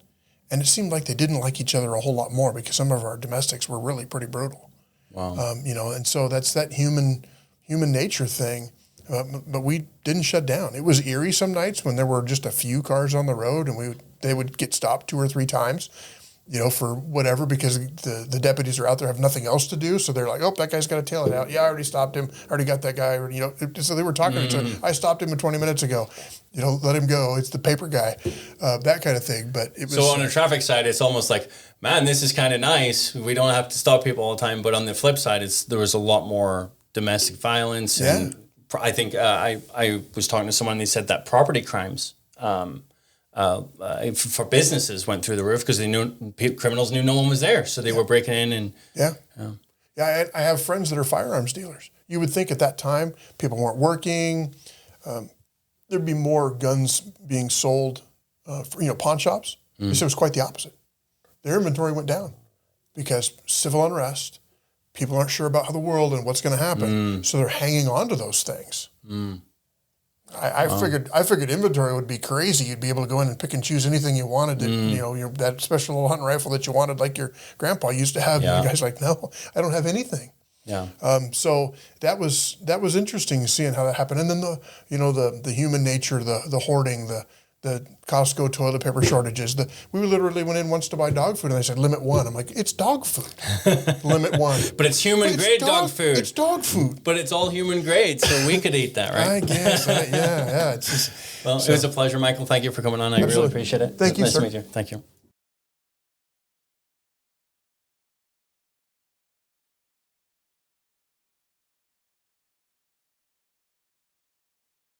And it seemed like they didn't like each other a whole lot more because some of our domestics were really pretty brutal.
Wow.
And so that's that human nature thing. But we didn't shut down. It was eerie some nights when there were just a few cars on the road, and they would get stopped 2 or 3 times, for whatever, because the deputies are out there, have nothing else to do. So they're like, "Oh, that guy's got a tail out. Yeah, I already stopped him. I already got that guy." So they were talking to each other. "I stopped him 20 minutes ago. Let him go. It's the paper guy," that kind of thing. But it was.
So on the traffic side, it's almost like, man, this is kind of nice. We don't have to stop people all the time. But on the flip side, there was a lot more domestic violence. And I think I was talking to someone, and they said that property crimes for businesses went through the roof because criminals knew no one was there, so they were breaking in and
I have friends that are firearms dealers. You would think at that time people weren't working, there'd be more guns being sold, for pawn shops. They said it was quite the opposite. Their inventory went down because civil unrest. People aren't sure about how the world and what's going to happen, so they're hanging on to those things. I figured inventory would be crazy. You'd be able to go in and pick and choose anything you wanted. That special little hunting rifle that you wanted, like your grandpa used to have.
Yeah.
And the guy's like, no, I don't have anything.
Yeah.
So that was interesting seeing how that happened. And then the human nature, the hoarding, the Costco toilet paper shortages. We literally went in once to buy dog food, and they said limit one. I'm like, it's dog food. Limit one.
But it's human grade dog food.
It's dog food.
But it's all human grade, so we could eat that, right?
I guess. Yeah. It's just,
Well, it was a pleasure, Michael. Thank you for coming on. I really appreciate it.
Thank you,
Nice
sir.
to meet you. Thank you.